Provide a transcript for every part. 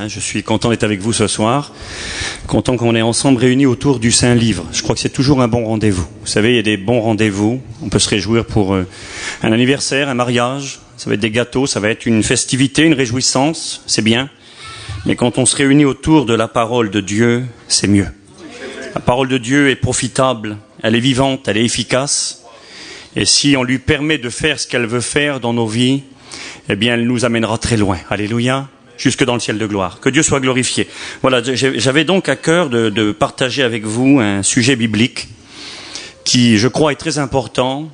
Je suis content d'être avec vous ce soir, content qu'on est ensemble réunis autour du Saint-Livre. Je crois que c'est toujours un bon rendez-vous. Vous savez, il y a des bons rendez-vous. On peut se réjouir pour un anniversaire, un mariage. Ça va être des gâteaux, ça va être une festivité, une réjouissance. C'est bien. Mais quand on se réunit autour de la parole de Dieu, c'est mieux. La parole de Dieu est profitable, elle est vivante, elle est efficace. Et si on lui permet de faire ce qu'elle veut faire dans nos vies, eh bien, elle nous amènera très loin. Alléluia. Jusque dans le ciel de gloire. Que Dieu soit glorifié. Voilà, j'avais donc à cœur de partager avec vous un sujet biblique qui, je crois, est très important.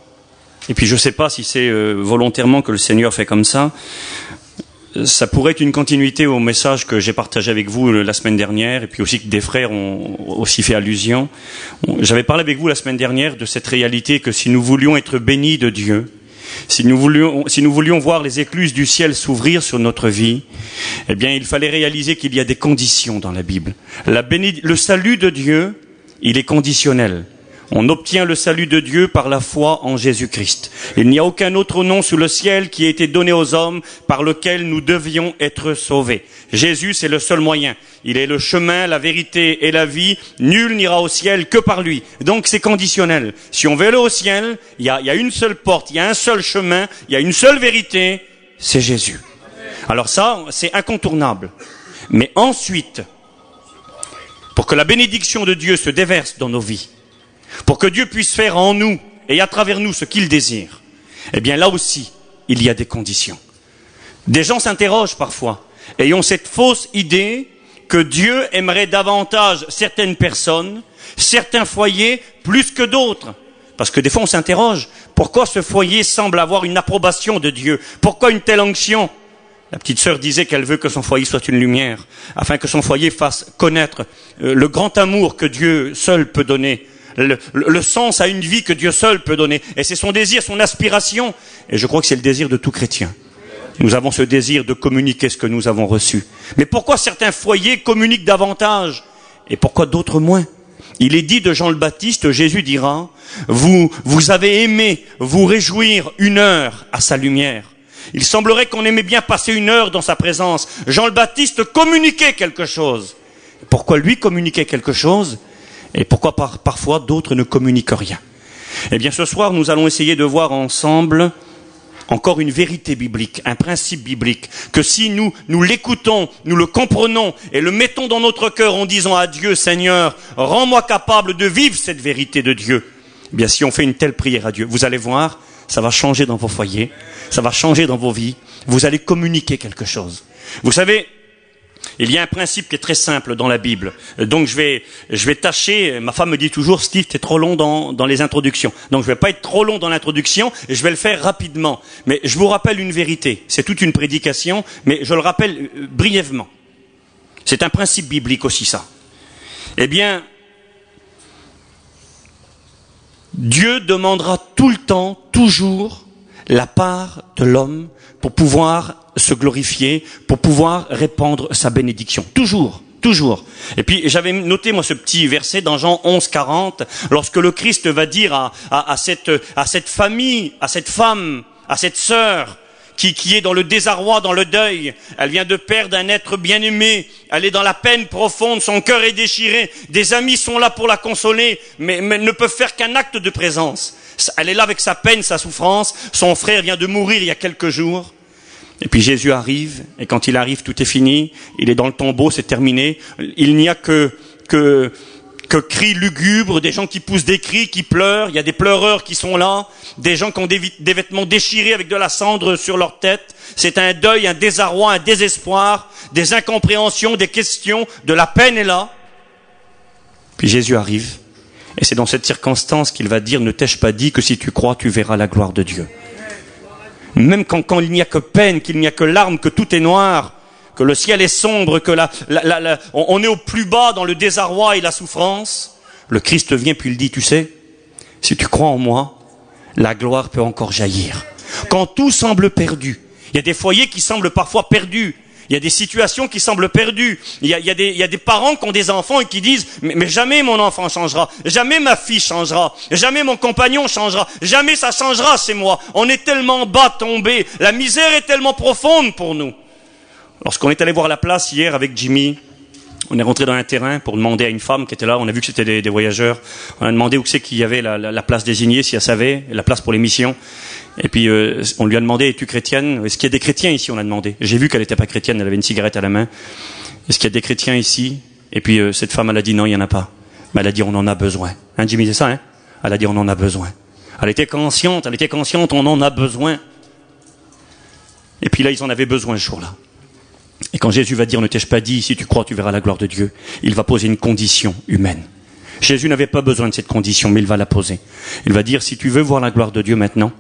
Et puis je ne sais pas si c'est volontairement que le Seigneur fait comme ça. Ça pourrait être une continuité au message que j'ai partagé avec vous la semaine dernière, et puis aussi que des frères ont aussi fait allusion. J'avais parlé avec vous la semaine dernière de cette réalité que si nous voulions être bénis de Dieu, si nous voulions voir les écluses du ciel s'ouvrir sur notre vie, eh bien, il fallait réaliser qu'il y a des conditions dans la Bible. Le salut de Dieu, il est conditionnel. On obtient le salut de Dieu par la foi en Jésus-Christ. Il n'y a aucun autre nom sous le ciel qui ait été donné aux hommes par lequel nous devions être sauvés. Jésus, c'est le seul moyen. Il est le chemin, la vérité et la vie. Nul n'ira au ciel que par lui. Donc c'est conditionnel. Si on veut aller au ciel, il y a une seule porte, il y a un seul chemin, il y a une seule vérité, c'est Jésus. Alors ça, c'est incontournable. Mais ensuite, pour que la bénédiction de Dieu se déverse dans nos vies, pour que Dieu puisse faire en nous et à travers nous ce qu'il désire, eh bien là aussi, il y a des conditions. Des gens s'interrogent parfois et ont cette fausse idée que Dieu aimerait davantage certaines personnes, certains foyers, plus que d'autres. Parce que des fois on s'interroge, pourquoi ce foyer semble avoir une approbation de Dieu? Pourquoi une telle onction? La petite sœur disait qu'elle veut que son foyer soit une lumière, afin que son foyer fasse connaître le grand amour que Dieu seul peut donner. Le sens à une vie que Dieu seul peut donner. Et c'est son désir, son aspiration. Et je crois que c'est le désir de tout chrétien. Nous avons ce désir de communiquer ce que nous avons reçu. Mais pourquoi certains foyers communiquent davantage et pourquoi d'autres moins? Il est dit de Jean le Baptiste, Jésus dira, vous avez aimé vous réjouir une heure à sa lumière. Il semblerait qu'on aimait bien passer une heure dans sa présence. Jean le Baptiste communiquait quelque chose. Pourquoi lui communiquait quelque chose? Et pourquoi parfois d'autres ne communiquent rien? Eh bien, ce soir, nous allons essayer de voir ensemble encore une vérité biblique, un principe biblique, que si nous l'écoutons, nous le comprenons et le mettons dans notre cœur en disant à Dieu, Seigneur, rends-moi capable de vivre cette vérité de Dieu. Eh bien, si on fait une telle prière à Dieu, vous allez voir, ça va changer dans vos foyers, ça va changer dans vos vies, vous allez communiquer quelque chose. Vous savez, il y a un principe qui est très simple dans la Bible. Donc je vais tâcher, ma femme me dit toujours, Steve, t'es trop long dans les introductions. Donc je vais pas être trop long dans l'introduction, et je vais le faire rapidement. Mais je vous rappelle une vérité. C'est toute une prédication, mais je le rappelle brièvement. C'est un principe biblique aussi, ça. Eh bien, Dieu demandera tout le temps, toujours, la part de l'homme pour pouvoir se glorifier, pour pouvoir répandre sa bénédiction. Toujours, toujours. Et puis j'avais noté moi ce petit verset dans Jean 11, 40, lorsque le Christ va dire à cette famille, à cette femme, à cette sœur qui est dans le désarroi, dans le deuil, elle vient de perdre un être bien-aimé, elle est dans la peine profonde, son cœur est déchiré, des amis sont là pour la consoler, mais ne peuvent faire qu'un acte de présence. Elle est là avec sa peine, sa souffrance, son frère vient de mourir il y a quelques jours. Et puis Jésus arrive, et quand il arrive, tout est fini, il est dans le tombeau, c'est terminé. Il n'y a que cris lugubres, des gens qui poussent des cris, qui pleurent, il y a des pleureurs qui sont là, des gens qui ont des vêtements déchirés avec de la cendre sur leur tête. C'est un deuil, un désarroi, un désespoir, des incompréhensions, des questions, de la peine est là. Puis Jésus arrive, et c'est dans cette circonstance qu'il va dire, ne t'ai-je pas dit que si tu crois, tu verras la gloire de Dieu. Même quand il n'y a que peine, qu'il n'y a que larmes, que tout est noir, que le ciel est sombre, que on est au plus bas dans le désarroi et la souffrance, le Christ vient puis il dit, tu sais, si tu crois en moi, la gloire peut encore jaillir. Quand tout semble perdu, il y a des foyers qui semblent parfois perdus, il y a des situations qui semblent perdues, il y a des parents qui ont des enfants et qui disent, mais jamais mon enfant changera, jamais ma fille changera, jamais mon compagnon changera, jamais ça changera chez moi. On est tellement bas tombé, la misère est tellement profonde pour nous. Lorsqu'on est allé voir la place hier avec Jimmy, on est rentré dans un terrain pour demander à une femme qui était là, on a vu que c'était des voyageurs, on a demandé où c'est qu'il y avait la place désignée, si elle savait, la place pour les missions. Et puis on lui a demandé, es-tu chrétienne? Est-ce qu'il y a des chrétiens ici? On a demandé. J'ai vu qu'elle n'était pas chrétienne, elle avait une cigarette à la main. Est-ce qu'il y a des chrétiens ici? Et puis cette femme, elle a dit non, il n'y en a pas. Mais elle a dit on en a besoin. Hein, Jimmy, c'est ça, hein? Elle a dit on en a besoin. Elle était consciente, on en a besoin. Et puis là, ils en avaient besoin ce jour-là. Et quand Jésus va dire, ne t'ai-je pas dit, si tu crois, tu verras la gloire de Dieu, il va poser une condition humaine. Jésus n'avait pas besoin de cette condition, mais il va la poser. Il va dire, si tu veux voir la gloire de Dieu maintenant,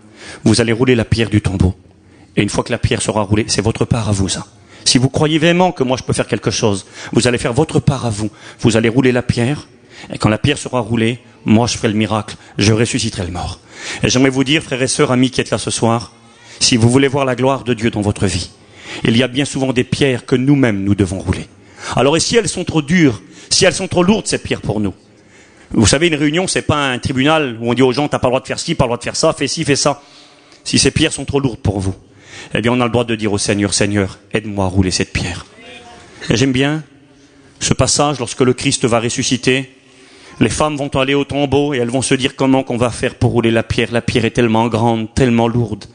vous allez rouler la pierre du tombeau. Et une fois que la pierre sera roulée, c'est votre part à vous, ça. Si vous croyez vraiment que moi je peux faire quelque chose, vous allez faire votre part à vous. Vous allez rouler la pierre, et quand la pierre sera roulée, moi je ferai le miracle, je ressusciterai le mort. Et j'aimerais vous dire, frères et sœurs, amis qui êtes là ce soir, si vous voulez voir la gloire de Dieu dans votre vie, il y a bien souvent des pierres que nous-mêmes nous devons rouler. Alors et si elles sont trop dures, si elles sont trop lourdes, ces pierres pour nous? Vous savez, une réunion, c'est pas un tribunal où on dit aux gens, t'as pas le droit de faire ci, pas le droit de faire ça, fais ci, fais ça. Si ces pierres sont trop lourdes pour vous, eh bien on a le droit de dire au Seigneur, Seigneur, aide-moi à rouler cette pierre. Et j'aime bien ce passage, lorsque le Christ va ressusciter, les femmes vont aller au tombeau et elles vont se dire comment qu'on va faire pour rouler la pierre. La pierre est tellement grande, tellement lourde.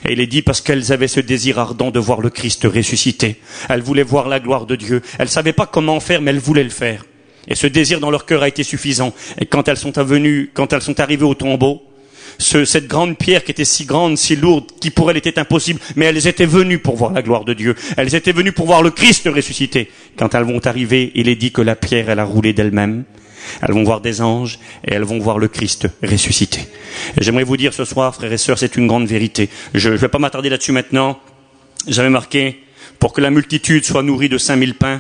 Et il est dit parce qu'elles avaient ce désir ardent de voir le Christ ressusciter. Elles voulaient voir la gloire de Dieu. Elles ne savaient pas comment faire, mais elles voulaient le faire. Et ce désir dans leur cœur a été suffisant. Et quand elles sont arrivées au tombeau, cette grande pierre qui était si grande, si lourde, qui pour elles était impossible, mais elles étaient venues pour voir la gloire de Dieu. Elles étaient venues pour voir le Christ ressusciter. Quand elles vont arriver, il est dit que la pierre, elle a roulé d'elle-même. Elles vont voir des anges et elles vont voir le Christ ressuscité. Et j'aimerais vous dire ce soir, frères et sœurs, c'est une grande vérité. Je ne vais pas m'attarder là-dessus maintenant. J'avais marqué, pour que la multitude soit nourrie de 5000 pains,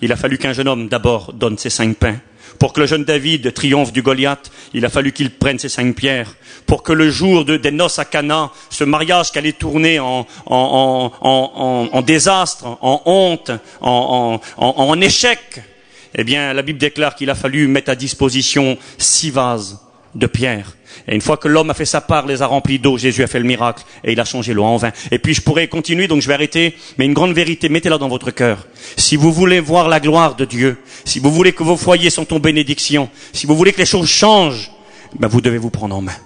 il a fallu qu'un jeune homme d'abord donne ses 5 pains. Pour que le jeune David triomphe du Goliath, il a fallu qu'il prenne ses 5 pierres. Pour que le jour des noces à Cana, ce mariage qui allait tourner en désastre, en honte, en échec, eh bien, la Bible déclare qu'il a fallu mettre à disposition 6 vases de pierre. Et une fois que l'homme a fait sa part, les a remplis d'eau, Jésus a fait le miracle et il a changé l'eau en vin. Et puis je pourrais continuer, donc je vais arrêter, mais une grande vérité, mettez-la dans votre cœur. Si vous voulez voir la gloire de Dieu, si vous voulez que vos foyers sont en bénédiction, si vous voulez que les choses changent, ben vous devez vous prendre en main.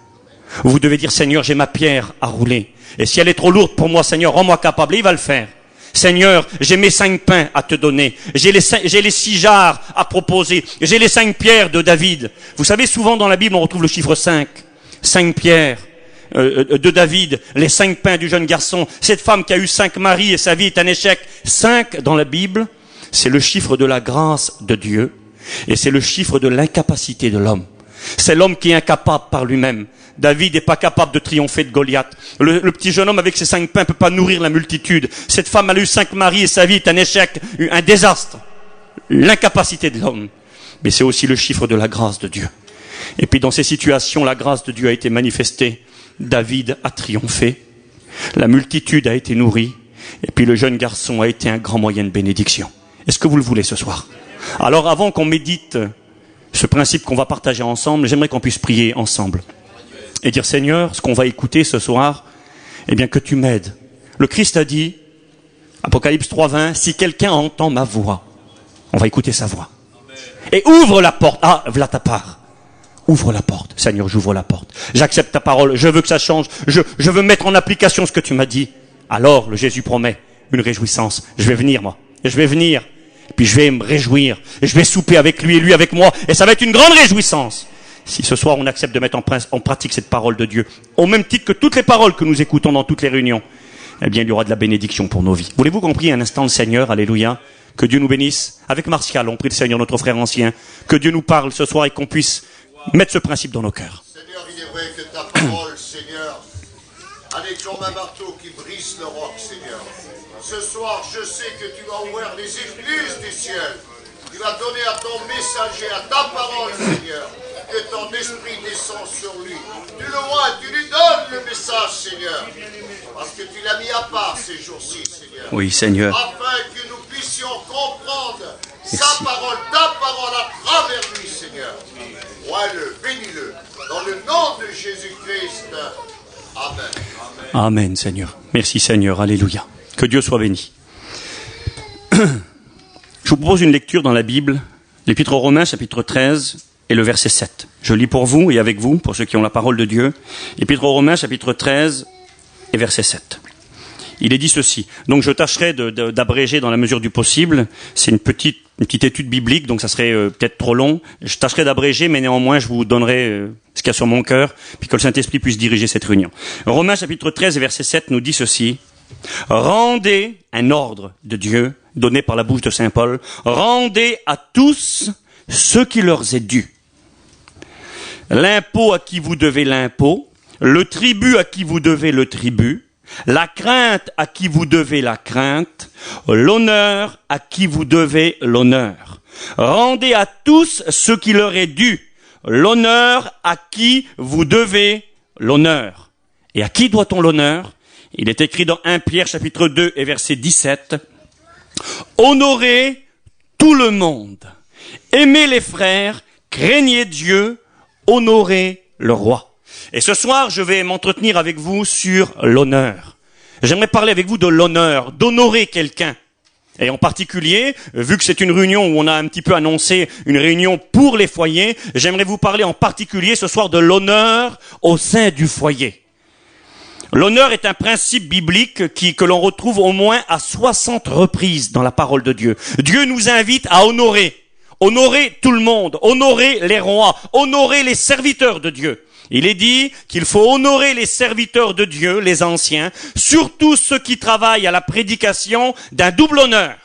Vous devez dire, Seigneur, j'ai ma pierre à rouler. Et si elle est trop lourde pour moi, Seigneur, rends-moi capable. Et il va le faire. Seigneur, j'ai mes 5 pains à te donner. J'ai les 6 jarres à proposer. J'ai les 5 pierres de David. Vous savez, souvent dans la Bible, on retrouve le chiffre 5. 5 pierres de David, les 5 pains du jeune garçon. Cette femme qui a eu 5 maris et sa vie est un échec. 5 dans la Bible, c'est le chiffre de la grâce de Dieu. Et c'est le chiffre de l'incapacité de l'homme. C'est l'homme qui est incapable par lui-même. David n'est pas capable de triompher de Goliath. Le petit jeune homme avec ses 5 pains ne peut pas nourrir la multitude. Cette femme a eu 5 maris et sa vie est un échec, un désastre. L'incapacité de l'homme. Mais c'est aussi le chiffre de la grâce de Dieu. Et puis dans ces situations, la grâce de Dieu a été manifestée. David a triomphé. La multitude a été nourrie. Et puis le jeune garçon a été un grand moyen de bénédiction. Est-ce que vous le voulez ce soir? Alors avant qu'on médite ce principe qu'on va partager ensemble, j'aimerais qu'on puisse prier ensemble. Et dire, Seigneur, ce qu'on va écouter ce soir, eh bien que tu m'aides. Le Christ a dit, Apocalypse 3:20, si quelqu'un entend ma voix, on va écouter sa voix. Et ouvre la porte. Ah, voilà ta part. Ouvre la porte. Seigneur, j'ouvre la porte. J'accepte ta parole. Je veux que ça change. Je veux mettre en application ce que tu m'as dit. Alors, le Jésus promet une réjouissance. Je vais venir, moi. Je vais venir. Et puis je vais me réjouir. Et je vais souper avec lui et lui avec moi. Et ça va être une grande réjouissance. Si ce soir on accepte de mettre en pratique cette parole de Dieu, au même titre que toutes les paroles que nous écoutons dans toutes les réunions, eh bien il y aura de la bénédiction pour nos vies. Voulez-vous qu'on prie un instant le Seigneur? Alléluia. Que Dieu nous bénisse. Avec Martial, on prie le Seigneur, notre frère ancien. Que Dieu nous parle ce soir et qu'on puisse mettre ce principe dans nos cœurs. Seigneur, il est vrai que ta parole, Seigneur, a des comme un marteau qui brise le roc, Seigneur. Ce soir, je sais que tu vas ouvrir les écluses du ciel. Tu vas donner à ton messager, à ta parole, Seigneur, que ton esprit descend sur lui. Du loin, tu lui donnes le message, Seigneur, parce que tu l'as mis à part ces jours-ci, Seigneur. Oui, Seigneur. Afin que nous puissions comprendre sa parole, ta parole à travers lui, Seigneur. Roi-le, bénis-le, dans le nom de Jésus-Christ. Amen. Amen, Seigneur. Merci, Seigneur. Alléluia. Que Dieu soit béni. Je vous propose une lecture dans la Bible, l'Épître aux Romains, chapitre 13, et le verset 7. Je lis pour vous et avec vous, pour ceux qui ont la parole de Dieu. Épître aux Romains, chapitre 13, et verset 7. Il est dit ceci. Donc je tâcherai d'abréger dans la mesure du possible. C'est une petite étude biblique, donc ça serait peut-être trop long. Je tâcherai d'abréger, mais néanmoins je vous donnerai ce qu'il y a sur mon cœur, puis que le Saint-Esprit puisse diriger cette réunion. Romains chapitre 13 et verset 7 nous dit ceci. Rendez un ordre de Dieu, donné par la bouche de Saint Paul. Rendez à tous ce qui leur est dû. L'impôt à qui vous devez l'impôt, le tribut à qui vous devez le tribut, la crainte à qui vous devez la crainte, l'honneur à qui vous devez l'honneur. Rendez à tous ce qui leur est dû, l'honneur à qui vous devez l'honneur. Et à qui doit-on l'honneur? Il est écrit dans 1 Pierre chapitre 2 et verset 17. Honorez tout le monde, aimez les frères, craignez Dieu, honorez le roi. Et ce soir, je vais m'entretenir avec vous sur l'honneur. J'aimerais parler avec vous de l'honneur, d'honorer quelqu'un. Et en particulier, vu que c'est une réunion où on a un petit peu annoncé une réunion pour les foyers, j'aimerais vous parler en particulier ce soir de l'honneur au sein du foyer. L'honneur est un principe biblique que l'on retrouve au moins à 60 reprises dans la parole de Dieu. Dieu nous invite à honorer. Honorer tout le monde, honorer les rois, honorer les serviteurs de Dieu. Il est dit qu'il faut honorer les serviteurs de Dieu, les anciens, surtout ceux qui travaillent à la prédication d'un double honneur.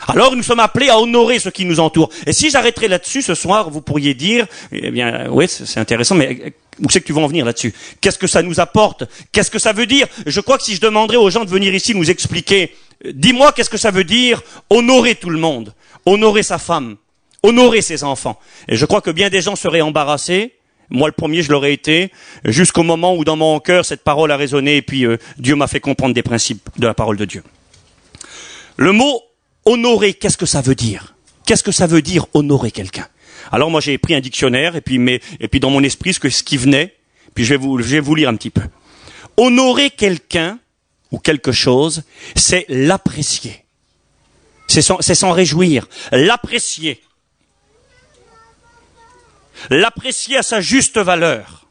Alors nous sommes appelés à honorer ceux qui nous entourent. Et si j'arrêterais là-dessus ce soir, vous pourriez dire, eh bien, oui, c'est intéressant, mais où c'est que tu vas en venir là-dessus? Qu'est-ce que ça nous apporte? Qu'est-ce que ça veut dire? Je crois que si je demanderais aux gens de venir ici nous expliquer, dis-moi qu'est-ce que ça veut dire honorer tout le monde, honorer sa femme, honorer ses enfants. Et je crois que bien des gens seraient embarrassés. Moi, le premier, je l'aurais été, jusqu'au moment où dans mon cœur, cette parole a résonné et puis Dieu m'a fait comprendre des principes de la parole de Dieu. Le mot honorer, qu'est-ce que ça veut dire? Qu'est-ce que ça veut dire honorer quelqu'un? Alors moi, j'ai pris un dictionnaire et puis dans mon esprit, ce qui venait, puis je vais vous lire un petit peu. Honorer quelqu'un ou quelque chose, c'est l'apprécier. C'est s'en réjouir, l'apprécier. L'apprécier à sa juste valeur.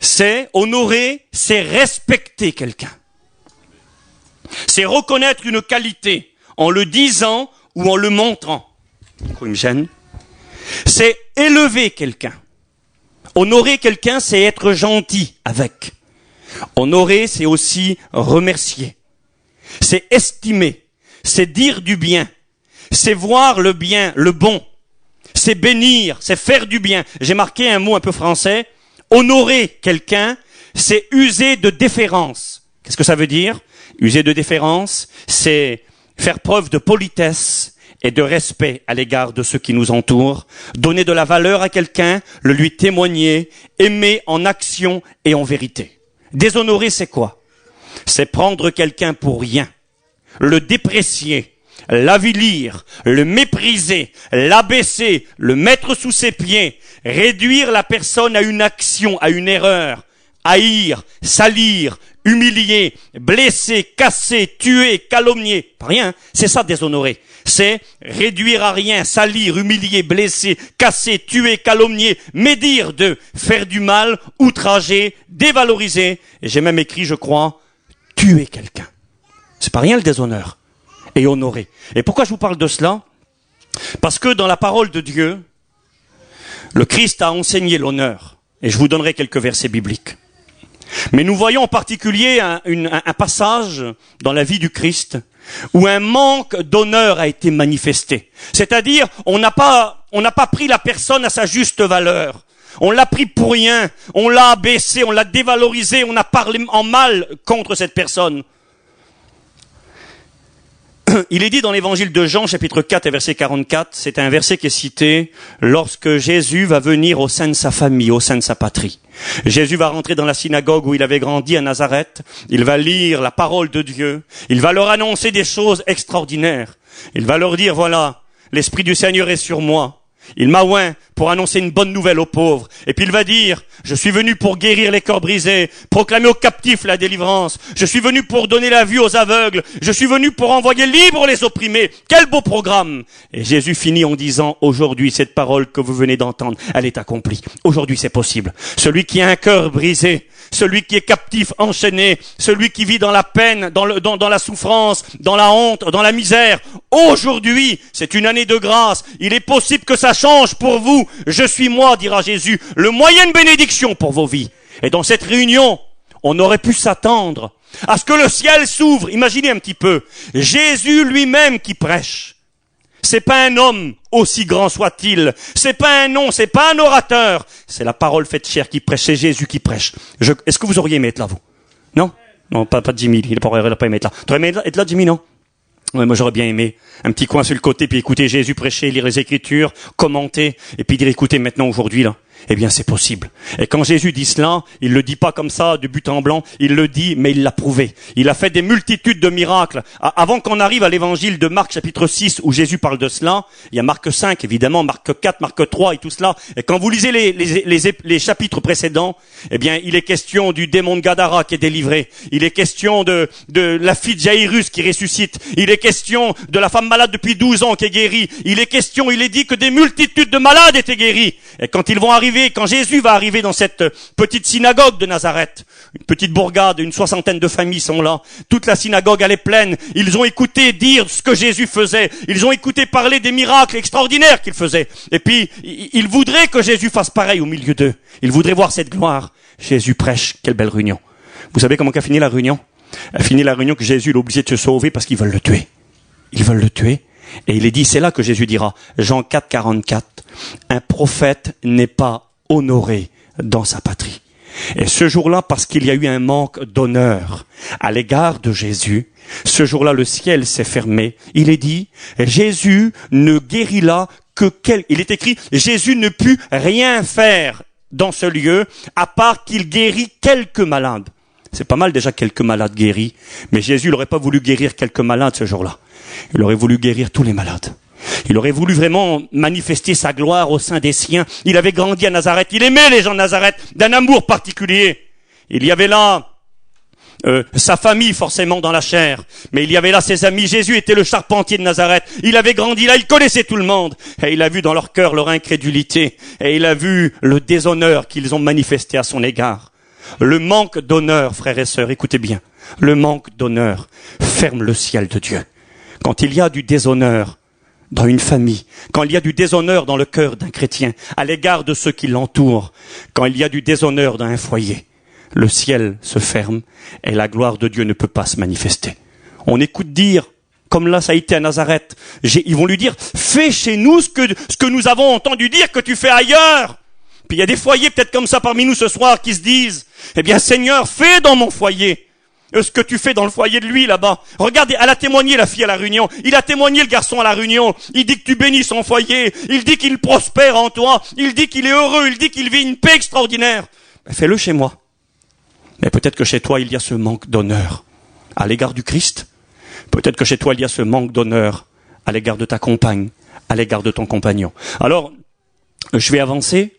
C'est honorer, c'est respecter quelqu'un. C'est reconnaître une qualité en le disant ou en le montrant. Il me gêne. C'est élever quelqu'un. Honorer quelqu'un, c'est être gentil avec. Honorer, c'est aussi remercier. C'est estimer. C'est dire du bien. C'est voir le bien, le bon. C'est bénir, c'est faire du bien. J'ai marqué un mot un peu français. Honorer quelqu'un, c'est user de déférence. Qu'est-ce que ça veut dire? User de déférence, c'est faire preuve de politesse et de respect à l'égard de ceux qui nous entourent. Donner de la valeur à quelqu'un, le lui témoigner, aimer en action et en vérité. Déshonorer, c'est quoi? C'est prendre quelqu'un pour rien, le déprécier, l'avilir, le mépriser, l'abaisser, le mettre sous ses pieds, réduire la personne à une action, à une erreur, haïr, salir, humilier, blesser, casser, tuer, calomnier. Pas rien, c'est ça déshonorer. C'est réduire à rien, salir, humilier, blesser, casser, tuer, calomnier, médire de, faire du mal, outrager, dévaloriser. Et j'ai même écrit, je crois, tuer quelqu'un. C'est pas rien le déshonneur. Et honorer. Et pourquoi je vous parle de cela? Parce que dans la parole de Dieu, le Christ a enseigné l'honneur. Et je vous donnerai quelques versets bibliques. Mais nous voyons en particulier un passage dans la vie du Christ où un manque d'honneur a été manifesté. C'est-à-dire, on n'a pas pris la personne à sa juste valeur. On l'a pris pour rien. On l'a abaissé, on l'a dévalorisé, on a parlé en mal contre cette personne. Il est dit dans l'évangile de Jean, chapitre 4 et verset 44, c'est un verset qui est cité lorsque Jésus va venir au sein de sa famille, au sein de sa patrie. Jésus va rentrer dans la synagogue où il avait grandi à Nazareth, il va lire la parole de Dieu, il va leur annoncer des choses extraordinaires. Il va leur dire, voilà, l'Esprit du Seigneur est sur moi, Il m'a oint pour annoncer une bonne nouvelle aux pauvres. Et puis il va dire, je suis venu pour guérir les cœurs brisés, proclamer aux captifs la délivrance. Je suis venu pour donner la vue aux aveugles. Je suis venu pour envoyer libres les opprimés. Quel beau programme! Et Jésus finit en disant, aujourd'hui, cette parole que vous venez d'entendre, elle est accomplie. Aujourd'hui, c'est possible. Celui qui a un cœur brisé, celui qui est captif, enchaîné, celui qui vit dans la peine, dans la souffrance, dans la honte, dans la misère. Aujourd'hui, c'est une année de grâce. Il est possible que ça change pour vous. Je suis moi, dira Jésus, le moyen de bénédiction pour vos vies. Et dans cette réunion, on aurait pu s'attendre à ce que le ciel s'ouvre. Imaginez un petit peu. Jésus lui-même qui prêche. C'est pas un homme, aussi grand soit-il. C'est pas un nom, c'est pas un orateur. C'est la parole faite chair qui prêche. C'est Jésus qui prêche. Est-ce que vous auriez aimé être là, vous? Non? Non, pas Jimmy. Il n'a pas aimé être là. Tu aurais aimé être là, Jimmy, non? Ouais, moi j'aurais bien aimé un petit coin sur le côté, puis écouter Jésus prêcher, lire les Écritures, commenter, et puis dire, écoutez, maintenant, aujourd'hui, là, eh bien, c'est possible. Et quand Jésus dit cela, il le dit pas comme ça, de but en blanc, il le dit, mais il l'a prouvé. Il a fait des multitudes de miracles. Avant qu'on arrive à l'évangile de Marc, chapitre 6, où Jésus parle de cela, il y a Marc 5, évidemment, Marc 4, Marc 3 et tout cela. Et quand vous lisez les chapitres précédents, eh bien, il est question du démon de Gadara qui est délivré. Il est question de la fille de Jairus qui ressuscite. Il est question de la femme malade depuis 12 ans qui est guérie. Il est dit que des multitudes de malades étaient guéris. Et quand ils vont arriver, quand Jésus va arriver dans cette petite synagogue de Nazareth, une petite bourgade, une 60aine de familles sont là, toute la synagogue elle est pleine, ils ont écouté dire ce que Jésus faisait, ils ont écouté parler des miracles extraordinaires qu'il faisait, et puis ils voudraient que Jésus fasse pareil au milieu d'eux, ils voudraient voir cette gloire. Jésus prêche, quelle belle réunion. Vous savez comment qu'a fini la réunion? A fini la réunion que Jésus est obligé de se sauver parce qu'ils veulent le tuer. Ils veulent le tuer. Et il est dit, c'est là que Jésus dira, Jean 4, 44, un prophète n'est pas honoré dans sa patrie. Et ce jour-là, parce qu'il y a eu un manque d'honneur à l'égard de Jésus, ce jour-là, le ciel s'est fermé. Il est dit, Jésus ne guérit là il est écrit, Jésus ne put rien faire dans ce lieu, à part qu'il guérit quelques malades. C'est pas mal déjà quelques malades guéris, mais Jésus n'aurait pas voulu guérir quelques malades ce jour-là. Il aurait voulu guérir tous les malades. Il aurait voulu vraiment manifester sa gloire au sein des siens. Il avait grandi à Nazareth. Il aimait les gens de Nazareth d'un amour particulier. Il y avait là sa famille forcément dans la chair, mais il y avait là ses amis. Jésus était le charpentier de Nazareth. Il avait grandi là, il connaissait tout le monde. Et il a vu dans leur cœur leur incrédulité. Et il a vu le déshonneur qu'ils ont manifesté à son égard. Le manque d'honneur, frères et sœurs, écoutez bien. Le manque d'honneur ferme le ciel de Dieu. Quand il y a du déshonneur dans une famille, quand il y a du déshonneur dans le cœur d'un chrétien, à l'égard de ceux qui l'entourent, quand il y a du déshonneur dans un foyer, le ciel se ferme et la gloire de Dieu ne peut pas se manifester. On écoute dire, comme là ça a été à Nazareth, ils vont lui dire, fais chez nous ce que nous avons entendu dire que tu fais ailleurs. Puis il y a des foyers peut-être comme ça parmi nous ce soir qui se disent, eh bien Seigneur, fais dans mon foyer ce que tu fais dans le foyer de lui là-bas. Regardez, elle a témoigné la fille à la réunion, il a témoigné le garçon à la réunion, il dit que tu bénis son foyer, il dit qu'il prospère en toi, il dit qu'il est heureux, il dit qu'il vit une paix extraordinaire. Ben, fais-le chez moi. Mais peut-être que chez toi il y a ce manque d'honneur à l'égard du Christ. Peut-être que chez toi il y a ce manque d'honneur à l'égard de ta compagne, à l'égard de ton compagnon. Alors, je vais avancer.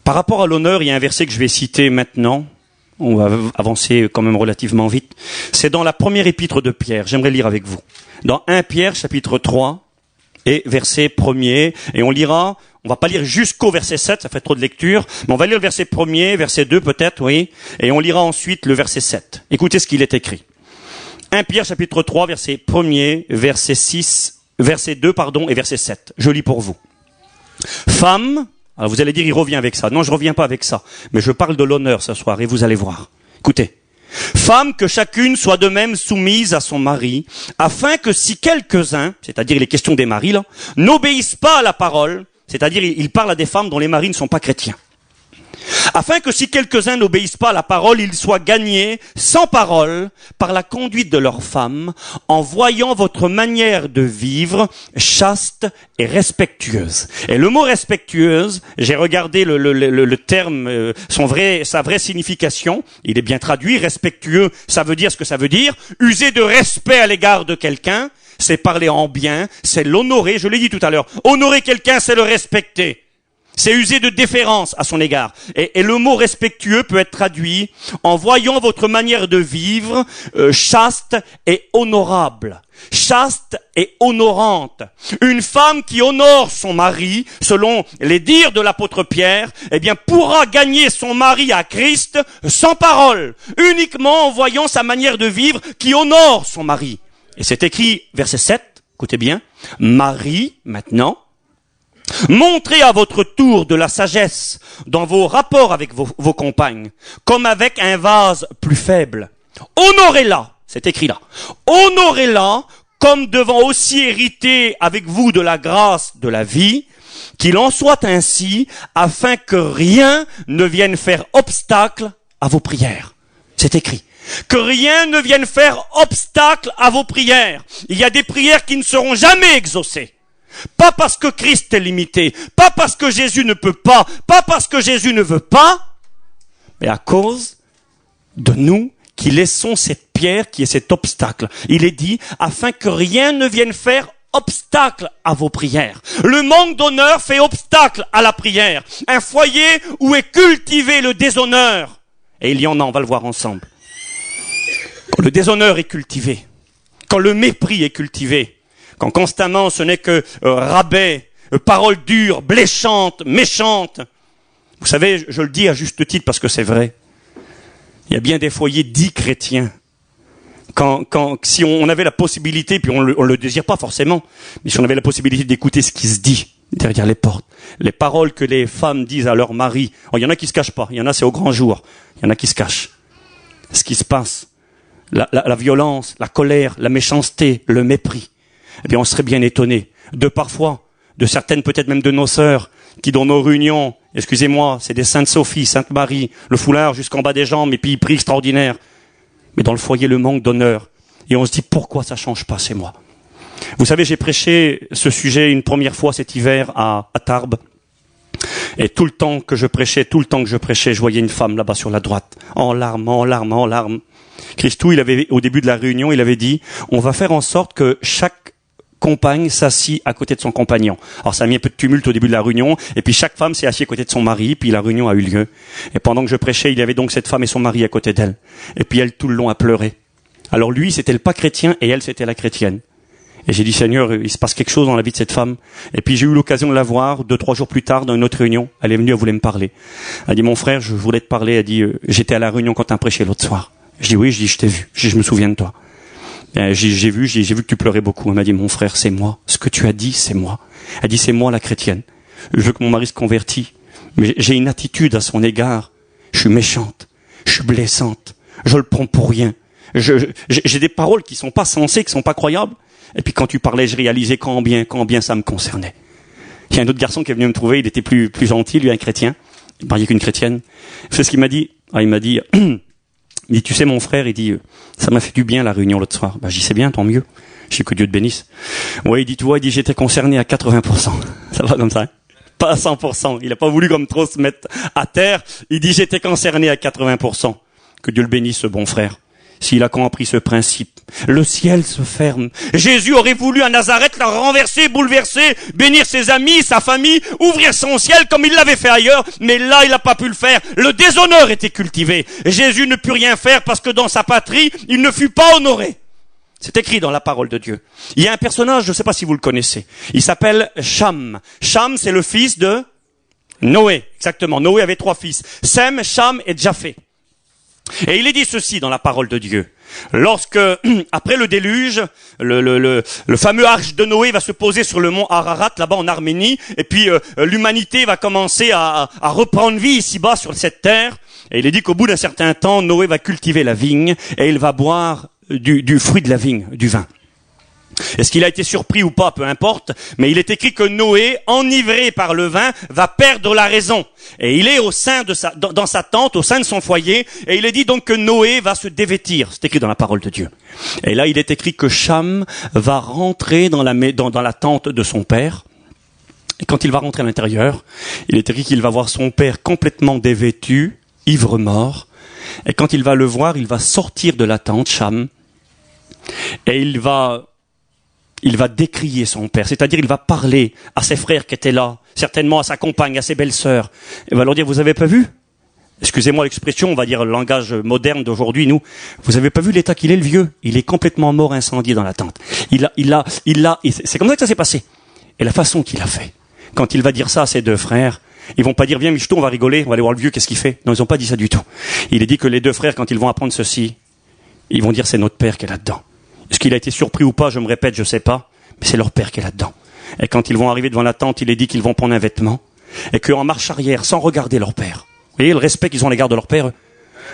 Par rapport à l'honneur, il y a un verset que je vais citer maintenant. On va avancer quand même relativement vite. C'est dans la première épître de Pierre. J'aimerais lire avec vous. Dans 1 Pierre, chapitre 3, et verset 1er. Et on lira, on va pas lire jusqu'au verset 7, ça fait trop de lecture. Mais on va lire le verset 1er, verset 2 peut-être, oui. Et on lira ensuite le verset 7. Écoutez ce qu'il est écrit. 1 Pierre, chapitre 3, verset 1er, verset 6, verset 2, et verset 7. Je lis pour vous. Femme, alors vous allez dire, il revient avec ça. Non, je reviens pas avec ça. Mais je parle de l'honneur ce soir et vous allez voir. Écoutez. Femme, que chacune soit de même soumise à son mari, afin que si quelques-uns, c'est-à-dire les questions des maris là, n'obéissent pas à la parole, c'est-à-dire il parle à des femmes dont les maris ne sont pas chrétiens. Afin que si quelques-uns n'obéissent pas à la parole, ils soient gagnés sans parole par la conduite de leurs femmes, en voyant votre manière de vivre chaste et respectueuse. Et le mot respectueuse, j'ai regardé le terme, sa vraie signification. Il est bien traduit. Respectueux, ça veut dire ce que ça veut dire. User de respect à l'égard de quelqu'un. c'est parler en bien, c'est l'honorer, je l'ai dit tout à l'heure. Honorer quelqu'un, c'est le respecter. C'est user de déférence à son égard. Et le mot respectueux peut être traduit en voyant votre manière de vivre chaste et honorable. Chaste et honorante. Une femme qui honore son mari, selon les dires de l'apôtre Pierre, eh bien, pourra gagner son mari à Christ sans parole, uniquement en voyant sa manière de vivre qui honore son mari. Et c'est écrit, verset 7, écoutez bien, Marie, maintenant, montrez à votre tour de la sagesse dans vos rapports avec vos compagnes, comme avec un vase plus faible. Honorez-la, c'est écrit là. Honorez-la comme devant aussi hériter avec vous de la grâce de la vie, qu'il en soit ainsi, afin que rien ne vienne faire obstacle à vos prières. C'est écrit. Que rien ne vienne faire obstacle à vos prières. Il y a des prières qui ne seront jamais exaucées. Pas parce que Christ est limité, pas parce que Jésus ne peut pas parce que Jésus ne veut pas, mais à cause de nous qui laissons cette pierre qui est cet obstacle. Il est dit, afin que rien ne vienne faire obstacle à vos prières. Le manque d'honneur fait obstacle à la prière. Un foyer où est cultivé le déshonneur, et il y en a, on va le voir ensemble. Quand le déshonneur est cultivé, quand le mépris est cultivé, quand constamment ce n'est que rabais, paroles dures, blessantes, méchantes. Vous savez, je le dis à juste titre parce que c'est vrai. Il y a bien des foyers dits chrétiens. Si on avait la possibilité, puis on le désire pas forcément, mais si on avait la possibilité d'écouter ce qui se dit derrière les portes, les paroles que les femmes disent à leur mari. Il y en a qui se cachent pas, il y en a c'est au grand jour, il y en a qui se cachent. Ce qui se passe, la violence, la colère, la méchanceté, le mépris. Eh bien, on serait bien étonné de parfois, de certaines peut-être même de nos sœurs, qui dans nos réunions, excusez-moi, c'est des Sainte Sophie, Sainte Marie, le foulard jusqu'en bas des jambes, et puis ils prient extraordinaire. Mais dans le foyer, le manque d'honneur. Et on se dit, pourquoi ça change pas, c'est moi. Vous savez, j'ai prêché ce sujet une première fois cet hiver à Tarbes. Et tout le temps que je prêchais, je voyais une femme là-bas sur la droite, en larmes. Christou, au début de la réunion, il avait dit, on va faire en sorte que chaque compagne s'assit à côté de son compagnon. Alors ça a mis un peu de tumulte au début de la réunion, et puis chaque femme s'est assise à côté de son mari, puis la réunion a eu lieu. Et pendant que je prêchais, il y avait donc cette femme et son mari à côté d'elle. Et puis elle, tout le long, a pleuré. Alors lui, c'était le pas chrétien, et elle, c'était la chrétienne. Et j'ai dit, Seigneur, il se passe quelque chose dans la vie de cette femme. Et puis j'ai eu l'occasion de la voir 2-3 jours plus tard dans une autre réunion. Elle est venue, elle voulait me parler. Elle dit, mon frère, je voulais te parler. Elle dit, j'étais à la réunion quand t'as prêché l'autre soir. Je dis, oui, je t'ai vu. Je me souviens de toi. J'ai vu que tu pleurais beaucoup. Elle m'a dit, mon frère, c'est moi. Ce que tu as dit, c'est moi. Elle dit, c'est moi la chrétienne. Je veux que mon mari se convertisse. Mais j'ai une attitude à son égard. Je suis méchante. Je suis blessante. Je le prends pour rien. J'ai des paroles qui sont pas sensées, qui sont pas croyables. Et puis quand tu parlais, je réalisais combien ça me concernait. Il y a un autre garçon qui est venu me trouver. Il était plus gentil, lui, un chrétien. Il mariait qu'une chrétienne. C'est ce qu'il m'a dit. Il m'a dit, tu sais, mon frère, il dit, ça m'a fait du bien la réunion l'autre soir. J'y sais bien, tant mieux. Je sais que Dieu te bénisse. Ouais, il dit, j'étais concerné à 80%. Ça va comme ça, hein? Pas à 100%. Il a pas voulu comme trop se mettre à terre. Il dit, j'étais concerné à 80%. Que Dieu le bénisse, ce bon frère. S'il a compris ce principe, le ciel se ferme. Jésus aurait voulu à Nazareth la renverser, bouleverser, bénir ses amis, sa famille, ouvrir son ciel comme il l'avait fait ailleurs, mais là il n'a pas pu le faire. Le déshonneur était cultivé. Jésus ne put rien faire parce que dans sa patrie, il ne fut pas honoré. C'est écrit dans la parole de Dieu. Il y a un personnage, je ne sais pas si vous le connaissez. Il s'appelle Cham. Cham, c'est le fils de Noé. Exactement. Noé avait 3 fils. Sem, Cham et Japheth. Et il est dit ceci dans la parole de Dieu. Lorsque, après le déluge, le fameux arche de Noé va se poser sur le mont Ararat, là-bas en Arménie, et puis l'humanité va commencer à reprendre vie ici-bas sur cette terre. Et il est dit qu'au bout d'un certain temps, Noé va cultiver la vigne, et il va boire du fruit de la vigne, du vin. Est-ce qu'il a été surpris ou pas, peu importe, mais il est écrit que Noé, enivré par le vin, va perdre la raison. Et il est dans sa tente, au sein de son foyer, et il est dit donc que Noé va se dévêtir. C'est écrit dans la parole de Dieu. Et là, il est écrit que Cham va rentrer dans la tente de son père. Et quand il va rentrer à l'intérieur, il est écrit qu'il va voir son père complètement dévêtu, ivre-mort. Et quand il va le voir, il va sortir de la tente, Cham, et il va il va décrier son père, c'est-à-dire il va parler à ses frères qui étaient là, certainement à sa compagne, à ses belles-sœurs. Il va leur dire, vous avez pas vu? Excusez-moi l'expression, on va dire le langage moderne d'aujourd'hui, nous. Vous avez pas vu l'état qu'il est, le vieux? Il est complètement mort, incendié dans la tente. C'est comme ça que ça s'est passé. Et la façon qu'il a fait, quand il va dire ça à ses deux frères, ils vont pas dire, viens Michto, on va rigoler, on va aller voir le vieux, qu'est-ce qu'il fait? Non, ils ont pas dit ça du tout. Il est dit que les deux frères, quand ils vont apprendre ceci, ils vont dire, c'est notre père qui est là-dedans. Est-ce qu'il a été surpris ou pas, je me répète, je sais pas, mais c'est leur père qui est là-dedans. Et quand ils vont arriver devant la tente, il est dit qu'ils vont prendre un vêtement, et qu'en marche arrière, sans regarder leur père, vous voyez le respect qu'ils ont à l'égard de leur père,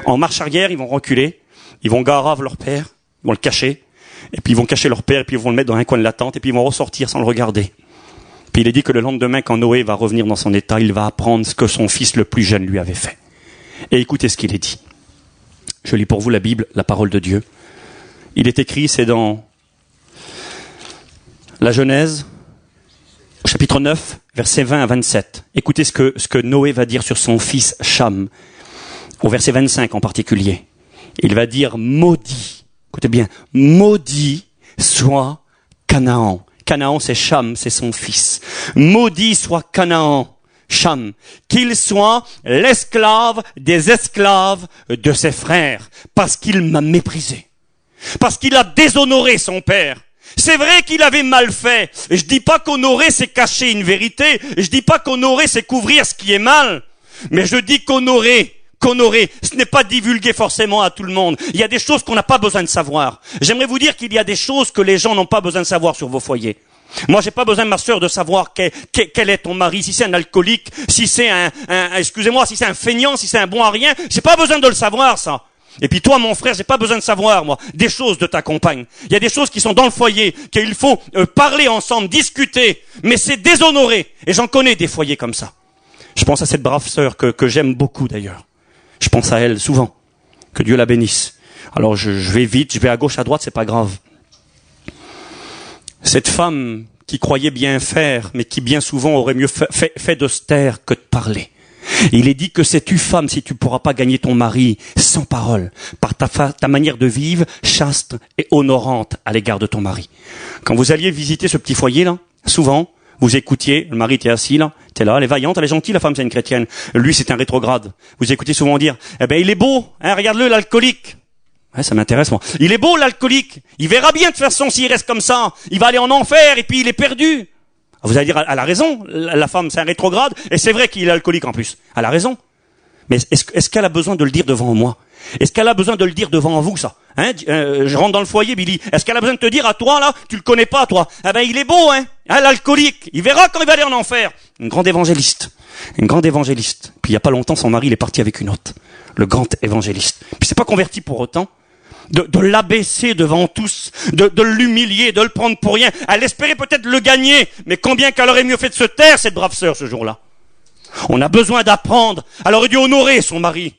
en marche arrière, ils vont reculer, ils vont garave leur père, ils vont le cacher, et puis ils vont cacher leur père, et puis ils vont le mettre dans un coin de la tente, et puis ils vont ressortir sans le regarder. Puis il est dit que le lendemain, quand Noé va revenir dans son état, il va apprendre ce que son fils le plus jeune lui avait fait. Et écoutez ce qu'il est dit. Je lis pour vous la Bible, la parole de Dieu. Il est écrit, c'est dans la Genèse, au chapitre 9, versets 20 à 27. Écoutez ce que Noé va dire sur son fils Cham, au verset 25 en particulier. Il va dire, maudit, écoutez bien, maudit soit Canaan. Canaan, c'est Cham, c'est son fils. Maudit soit Canaan, Cham, qu'il soit l'esclave des esclaves de ses frères, parce qu'il m'a méprisé. Parce qu'il a déshonoré son père. C'est vrai qu'il avait mal fait. Et je dis pas qu'honorer c'est cacher une vérité. Et je dis pas qu'honorer c'est couvrir ce qui est mal. Mais je dis qu'honorer, ce n'est pas divulguer forcément à tout le monde. Il y a des choses qu'on n'a pas besoin de savoir. J'aimerais vous dire qu'il y a des choses que les gens n'ont pas besoin de savoir sur vos foyers. Moi, j'ai pas besoin, ma sœur, de savoir quel est ton mari, si c'est un alcoolique, si c'est si c'est un feignant, si c'est un bon à rien. J'ai pas besoin de le savoir, ça. Et puis toi, mon frère, j'ai pas besoin de savoir, moi, des choses de ta compagne. Il y a des choses qui sont dans le foyer, qu'il faut parler ensemble, discuter, mais c'est déshonoré. Et j'en connais des foyers comme ça. Je pense à cette brave sœur que j'aime beaucoup d'ailleurs. Je pense à elle souvent. Que Dieu la bénisse. Alors je vais vite, je vais à gauche, à droite, c'est pas grave. Cette femme qui croyait bien faire, mais qui bien souvent aurait mieux fait de se taire que de parler. Il est dit que sais-tu, femme, si tu pourras pas gagner ton mari sans parole, par ta manière de vivre, chaste et honorante à l'égard de ton mari. Quand vous alliez visiter ce petit foyer-là, souvent, vous écoutiez, le mari était assis là, t'es là, elle est vaillante, elle est gentille, la femme c'est une chrétienne. Lui c'est un rétrograde. Vous écoutez souvent dire, eh ben il est beau, hein, regarde-le l'alcoolique. Ouais, ça m'intéresse moi. Il est beau l'alcoolique, il verra bien de toute façon s'il reste comme ça, il va aller en enfer et puis il est perdu. Vous allez dire, elle a raison, la femme c'est un rétrograde, et c'est vrai qu'il est alcoolique en plus. Elle a raison. Mais est-ce qu'elle a besoin de le dire devant moi? Est-ce qu'elle a besoin de le dire devant vous, ça? Je rentre dans le foyer, Billy. Est-ce qu'elle a besoin de te dire à toi, là, tu le connais pas, toi? Eh ben, il est beau, l'alcoolique. Il verra quand il va aller en enfer. Une grande évangéliste. Puis il y a pas longtemps, son mari, il est parti avec une autre. Le grand évangéliste. Puis c'est pas converti pour autant. De l'abaisser devant tous, de l'humilier, de le prendre pour rien. Elle espérait peut-être le gagner, mais combien qu'elle aurait mieux fait de se taire, cette brave sœur, ce jour-là. On a besoin d'apprendre. Elle aurait dû honorer son mari.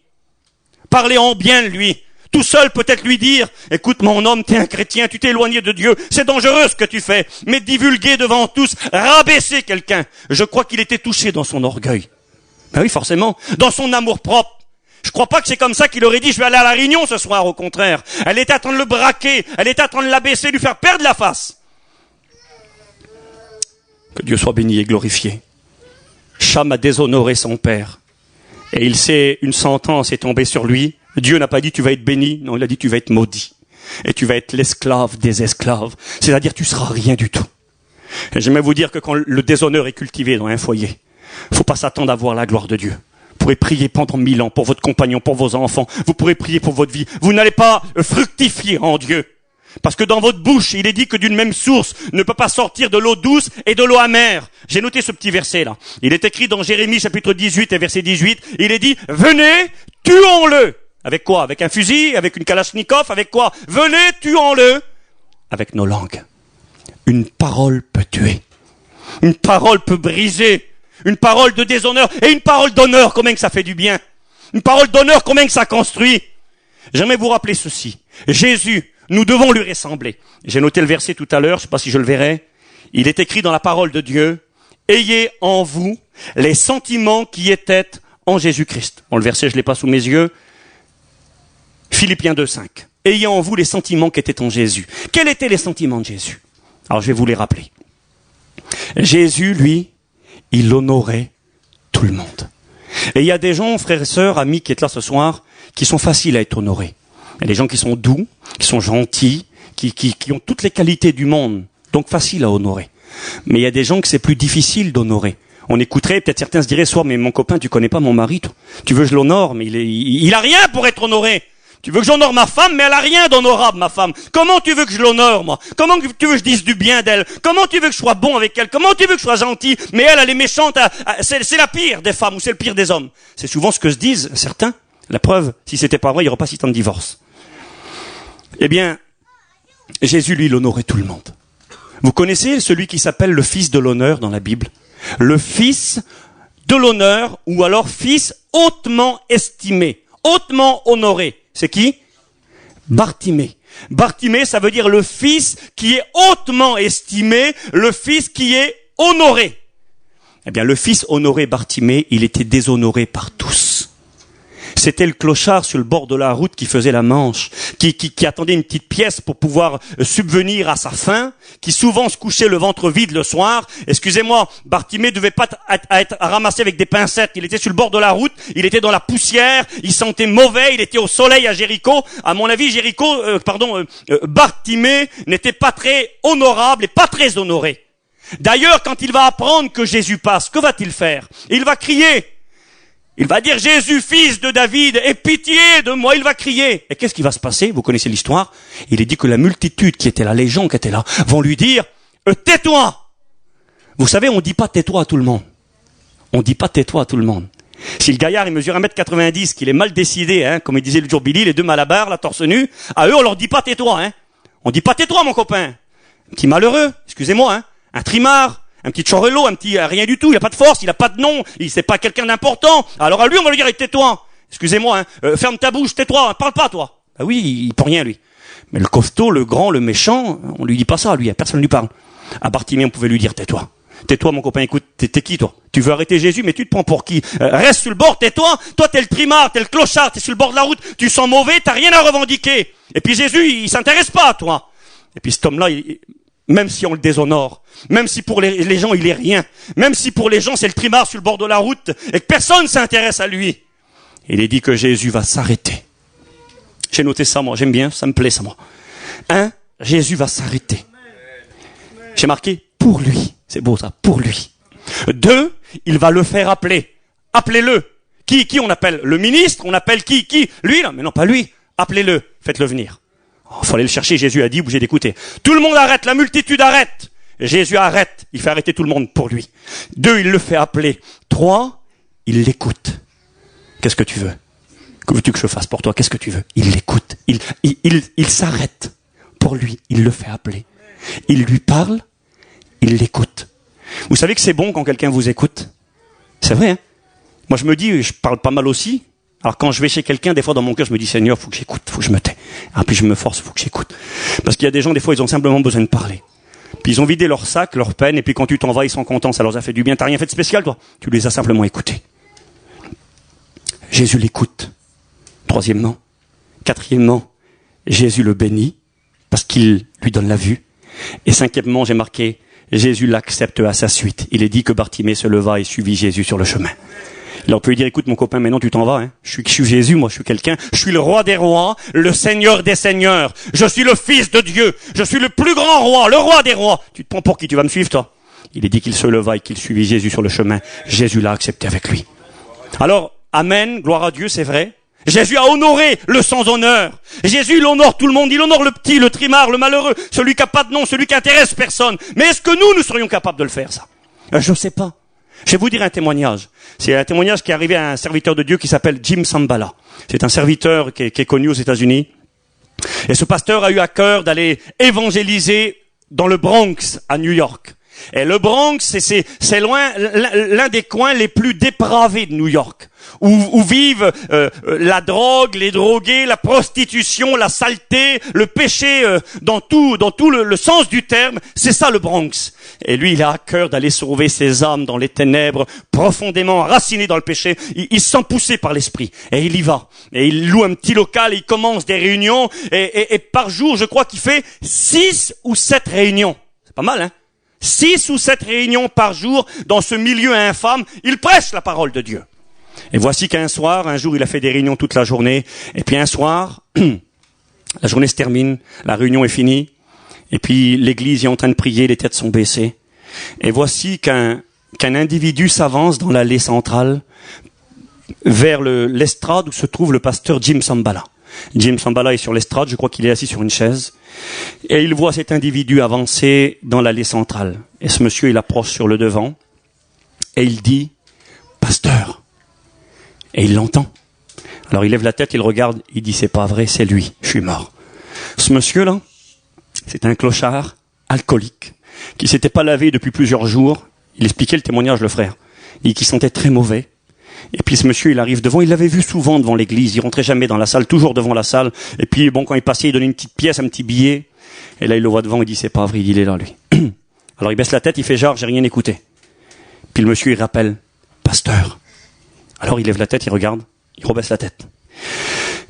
Parler en bien de lui. Tout seul peut-être lui dire, écoute mon homme, t'es un chrétien, tu t'es éloigné de Dieu, c'est dangereux ce que tu fais. Mais divulguer devant tous, rabaisser quelqu'un. Je crois qu'il était touché dans son orgueil. Ben oui, forcément. Dans son amour propre. Je crois pas que c'est comme ça qu'il aurait dit, je vais aller à la réunion ce soir, au contraire. Elle était en train de le braquer, elle était en train de l'abaisser, lui faire perdre la face. Que Dieu soit béni et glorifié. Cham a déshonoré son père. Et une sentence est tombée sur lui. Dieu n'a pas dit tu vas être béni, non, il a dit tu vas être maudit. Et tu vas être l'esclave des esclaves. C'est-à-dire tu seras rien du tout. Et j'aimerais vous dire que quand le déshonneur est cultivé dans un foyer, faut pas s'attendre à voir la gloire de Dieu. Vous pourrez prier pendant 1000 ans pour votre compagnon, pour vos enfants. Vous pourrez prier pour votre vie. Vous n'allez pas fructifier en Dieu. Parce que dans votre bouche, il est dit que d'une même source ne peut pas sortir de l'eau douce et de l'eau amère. J'ai noté ce petit verset là. Il est écrit dans Jérémie chapitre 18 et verset 18. Il est dit, venez, tuons-le. Avec quoi? Avec un fusil? Avec une kalachnikov? Avec quoi? Venez, tuons-le. Avec nos langues. Une parole peut tuer. Une parole peut briser. Une parole de déshonneur et une parole d'honneur, combien que ça fait du bien. Une parole d'honneur, combien que ça construit. J'aimerais vous rappeler ceci. Jésus, nous devons lui ressembler. J'ai noté le verset tout à l'heure, je ne sais pas si je le verrai. Il est écrit dans la parole de Dieu, ayez en vous les sentiments qui étaient en Jésus-Christ. Bon, le verset, je ne l'ai pas sous mes yeux. Philippiens 2,5. Ayez en vous les sentiments qui étaient en Jésus. Quels étaient les sentiments de Jésus? Alors je vais vous les rappeler. Jésus, lui, il honorait tout le monde. Et il y a des gens, frères et sœurs, amis qui êtes là ce soir, qui sont faciles à être honorés. Il y a des gens qui sont doux, qui sont gentils, qui ont toutes les qualités du monde, donc faciles à honorer. Mais il y a des gens que c'est plus difficile d'honorer. On écouterait, peut-être certains se diraient, soit, mais mon copain, tu connais pas mon mari, toi. Tu veux que je l'honore, mais il a rien pour être honoré. Tu veux que j'honore ma femme, mais elle a rien d'honorable, ma femme. Comment tu veux que je l'honore, moi? Comment tu veux que je dise du bien d'elle? Comment tu veux que je sois bon avec elle? Comment tu veux que je sois gentil? Mais elle est méchante, c'est la pire des femmes, ou c'est le pire des hommes. C'est souvent ce que se disent certains. La preuve, si c'était pas vrai, il n'y aurait pas si tant de divorces. Eh bien, Jésus, lui, il honorait tout le monde. Vous connaissez celui qui s'appelle le fils de l'honneur dans la Bible? Le fils de l'honneur, ou alors fils hautement estimé, hautement honoré. C'est qui? Bartimée. Bartimée, ça veut dire le fils qui est hautement estimé, le fils qui est honoré. Eh bien, le fils honoré Bartimée, il était déshonoré par tous. C'était le clochard sur le bord de la route qui faisait la manche, qui attendait une petite pièce pour pouvoir subvenir à sa faim, qui souvent se couchait le ventre vide le soir. Excusez-moi, Bartimée devait pas être ramassé avec des pincettes. Il était sur le bord de la route, il était dans la poussière, il sentait mauvais, il était au soleil à Jéricho. À mon avis, Bartimée n'était pas très honorable et pas très honoré. D'ailleurs, quand il va apprendre que Jésus passe, que va-t-il faire? Il va crier. Il va dire, Jésus, fils de David, aie pitié de moi, il va crier. Et qu'est-ce qui va se passer? Vous connaissez l'histoire. Il est dit que la multitude qui était là, les gens qui étaient là, vont lui dire, tais-toi. Vous savez, on dit pas tais-toi à tout le monde. On dit pas tais-toi à tout le monde. Si le gaillard, il mesure 1m90, qu'il est mal décidé, comme il disait le jour Billy, les deux malabars, la torse nue, à eux, on leur dit pas tais-toi, On dit pas tais-toi, mon copain. Un petit malheureux, excusez-moi, un trimard. Un petit chorello, un petit rien du tout, il a pas de force, il a pas de nom, c'est pas quelqu'un d'important. Alors à lui, on va lui dire, tais-toi. Excusez-moi, ferme ta bouche, tais-toi, parle pas, toi. Ah oui, il peut rien, lui. Mais le costaud, le grand, le méchant, on lui dit pas ça, à lui, personne ne lui parle. À Bartimée, on pouvait lui dire, tais-toi. Tais-toi, mon copain, écoute, t'es qui, toi? Tu veux arrêter Jésus, mais tu te prends pour qui? Reste sur le bord, tais-toi. Toi, t'es le trimard, t'es le clochard, t'es sur le bord de la route, tu sens mauvais, t'as rien à revendiquer. Et puis Jésus, il s'intéresse pas à toi. Et puis cet homme-là, même si on le déshonore, même si pour les gens il est rien, même si pour les gens c'est le trimard sur le bord de la route et que personne s'intéresse à lui, il est dit que Jésus va s'arrêter. J'ai noté ça, moi, j'aime bien, ça me plaît ça, moi. Jésus va s'arrêter. J'ai marqué pour lui, c'est beau ça, pour lui. 2, il va le faire appeler. Appelez-le. Qui on appelle? Le ministre? On appelle qui? Lui là? Mais non, pas lui. Appelez-le, faites-le venir. Il faut aller le chercher, Jésus a dit, obligé d'écouter. Tout le monde arrête, la multitude arrête. Jésus arrête, il fait arrêter tout le monde pour lui. 2, il le fait appeler. 3, il l'écoute. Qu'est-ce que tu veux? Que veux-tu que je fasse pour toi? Qu'est-ce que tu veux? Il l'écoute. Il s'arrête pour lui, il le fait appeler. Il lui parle, il l'écoute. Vous savez que c'est bon quand quelqu'un vous écoute? C'est vrai, Moi je me dis, je parle pas mal aussi. Alors quand je vais chez quelqu'un, des fois dans mon cœur, je me dis, Seigneur, faut que j'écoute, faut que je me tais. Puis je me force, faut que j'écoute. Parce qu'il y a des gens, des fois, ils ont simplement besoin de parler. Puis ils ont vidé leur sac, leur peine, et puis quand tu t'en vas, ils sont contents, ça leur a fait du bien. T'as rien fait de spécial, toi. Tu les as simplement écoutés. Jésus l'écoute. 3e. 4e, Jésus le bénit, parce qu'il lui donne la vue. Et 5e, j'ai marqué, Jésus l'accepte à sa suite. Il est dit que Bartimée se leva et suivit Jésus sur le chemin. Il peut lui dire, écoute mon copain, maintenant tu t'en vas, Je suis Jésus, moi je suis quelqu'un, je suis le roi des rois, le seigneur des seigneurs, je suis le fils de Dieu, je suis le plus grand roi, le roi des rois. Tu te prends pour qui? Tu vas me suivre, toi? Il est dit qu'il se leva et qu'il suivit Jésus sur le chemin. Jésus l'a accepté avec lui. Alors, amen, gloire à Dieu, c'est vrai. Jésus a honoré le sans honneur. Jésus, il honore tout le monde. Il honore le petit, le trimard, le malheureux, celui qui n'a pas de nom, celui qui intéresse personne. Mais est-ce que nous serions capables de le faire, ça? Je ne sais pas. Je vais vous dire un témoignage. C'est un témoignage qui est arrivé à un serviteur de Dieu qui s'appelle Jim Sambala. C'est un serviteur qui est connu aux États-Unis. Et ce pasteur a eu à cœur d'aller évangéliser dans le Bronx, à New York. Et le Bronx, c'est loin, l'un des coins les plus dépravés de New York. Où vivent la drogue, les drogués, la prostitution, la saleté, le péché dans tout le sens du terme. C'est ça le Bronx. Et lui, il a à cœur d'aller sauver ses âmes dans les ténèbres, profondément enracinées dans le péché. Il se sent poussé par l'esprit. Et il y va. Et il loue un petit local et il commence des réunions. Et par jour, je crois qu'il fait 6 ou 7 réunions. Pas mal, hein? 6 ou 7 réunions par jour dans ce milieu infâme, il prêche la parole de Dieu. Et voici qu'un soir, un jour, il a fait des réunions toute la journée, et puis un soir, la journée se termine, la réunion est finie, et puis l'église est en train de prier, les têtes sont baissées, et voici qu'un individu s'avance dans l'allée centrale vers l'estrade où se trouve le pasteur Jim Sambala. Jim Sambala est sur l'estrade, je crois qu'il est assis sur une chaise, et il voit cet individu avancer dans l'allée centrale. Et ce monsieur, il approche sur le devant, et il dit, « Pasteur !» Et il l'entend. Alors il lève la tête, il regarde, il dit, « C'est pas vrai, c'est lui, je suis mort. » Ce monsieur-là, c'est un clochard alcoolique, qui s'était pas lavé depuis plusieurs jours. Il expliquait le témoignage, le frère, et qui sentait très mauvais. Et puis ce monsieur, il arrive devant, il l'avait vu souvent devant l'église, il rentrait jamais dans la salle, toujours devant la salle. Et puis bon, quand il passait, il donnait une petite pièce, un petit billet. Et là, il le voit devant, il dit, c'est pas vrai, il est là, lui. Alors il baisse la tête, il fait genre, j'ai rien écouté. Puis le monsieur, il rappelle, pasteur. Alors il lève la tête, il regarde, il rebaisse la tête.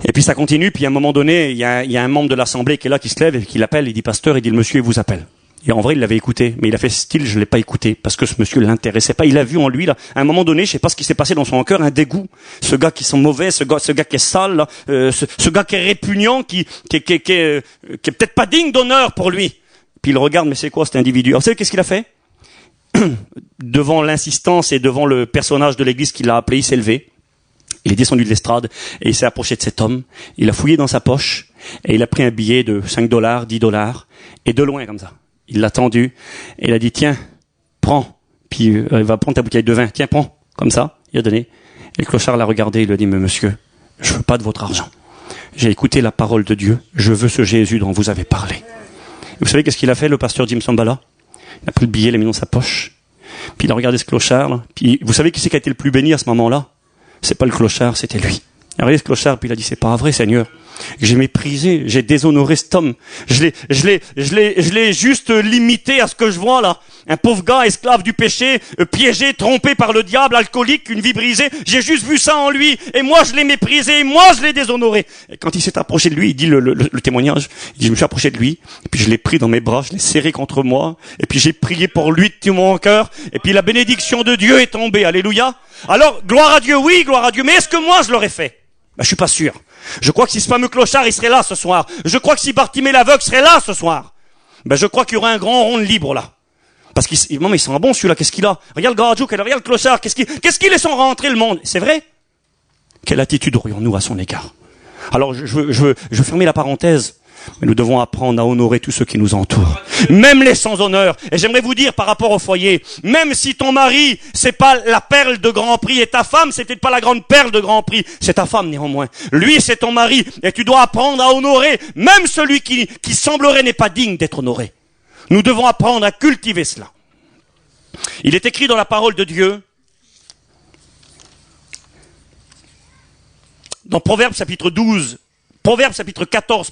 Et puis ça continue, puis à un moment donné, il y a un membre de l'assemblée qui est là, qui se lève et qui l'appelle, il dit, pasteur, il dit, le monsieur, il vous appelle. Et en vrai, il l'avait écouté, mais il a fait style, je l'ai pas écouté, parce que ce monsieur l'intéressait pas. Il a vu en lui, là, à un moment donné, je sais pas ce qui s'est passé dans son cœur, un dégoût. Ce gars qui sent mauvais, ce gars qui est sale, là, ce gars qui est répugnant, qui est peut-être pas digne d'honneur pour lui. Puis il regarde, mais c'est quoi cet individu? Alors, vous savez qu'est-ce qu'il a fait? Devant l'insistance et devant le personnage de l'église qui l'a appelé, il s'est levé. Il est descendu de l'estrade et il s'est approché de cet homme. Il a fouillé dans sa poche et il a pris un billet de $5, $10, et de loin comme ça. Il l'a tendu et il a dit, tiens, prends. Puis il va prendre ta bouteille de vin. Tiens, prends. Comme ça, il a donné. Et le clochard l'a regardé, il lui a dit, mais monsieur, je veux pas de votre argent. J'ai écouté la parole de Dieu. Je veux ce Jésus dont vous avez parlé. Et vous savez qu'est-ce qu'il a fait, le pasteur Jim Sambala? Il a pris le billet, il l'a mis dans sa poche. Puis il a regardé ce clochard, là. Puis vous savez qui c'est qui a été le plus béni à ce moment-là? C'est pas le clochard, c'était lui. Il a regardé ce clochard, puis il a dit, c'est pas vrai, Seigneur. J'ai méprisé, j'ai déshonoré cet homme. Je l'ai juste limité à ce que je vois là. Un pauvre gars, esclave du péché, piégé, trompé par le diable, alcoolique, une vie brisée. J'ai juste vu ça en lui. Et moi, je l'ai méprisé, et moi, je l'ai déshonoré. Et quand il s'est approché de lui, il dit le témoignage, il dit, je me suis approché de lui, et puis je l'ai pris dans mes bras, je l'ai serré contre moi, et puis j'ai prié pour lui de tout mon cœur, et puis la bénédiction de Dieu est tombée. Alléluia. Alors, gloire à Dieu, oui, gloire à Dieu. Mais est-ce que moi, je l'aurais fait? Je suis pas sûr. Je crois que si ce fameux clochard, il serait là ce soir. Je crois que si Bartimée l'aveugle serait là ce soir. Je crois qu'il y aurait un grand rond libre là. Parce qu'il sent bon celui-là, qu'est-ce qu'il a? Regarde le Garadjouk, regarde le clochard, qu'est-ce qu'il laisse en rentrer le monde? C'est vrai? Quelle attitude aurions-nous à son égard? Alors je veux fermer la parenthèse. Mais nous devons apprendre à honorer tous ceux qui nous entourent. Même les sans honneur. Et j'aimerais vous dire par rapport au foyer, même si ton mari, c'est pas la perle de Grand Prix, et ta femme, c'est peut-être pas la grande perle de Grand Prix, c'est ta femme néanmoins. Lui, c'est ton mari. Et tu dois apprendre à honorer même celui qui semblerait n'est pas digne d'être honoré. Nous devons apprendre à cultiver cela. Il est écrit dans la parole de Dieu, dans Proverbes chapitre 14,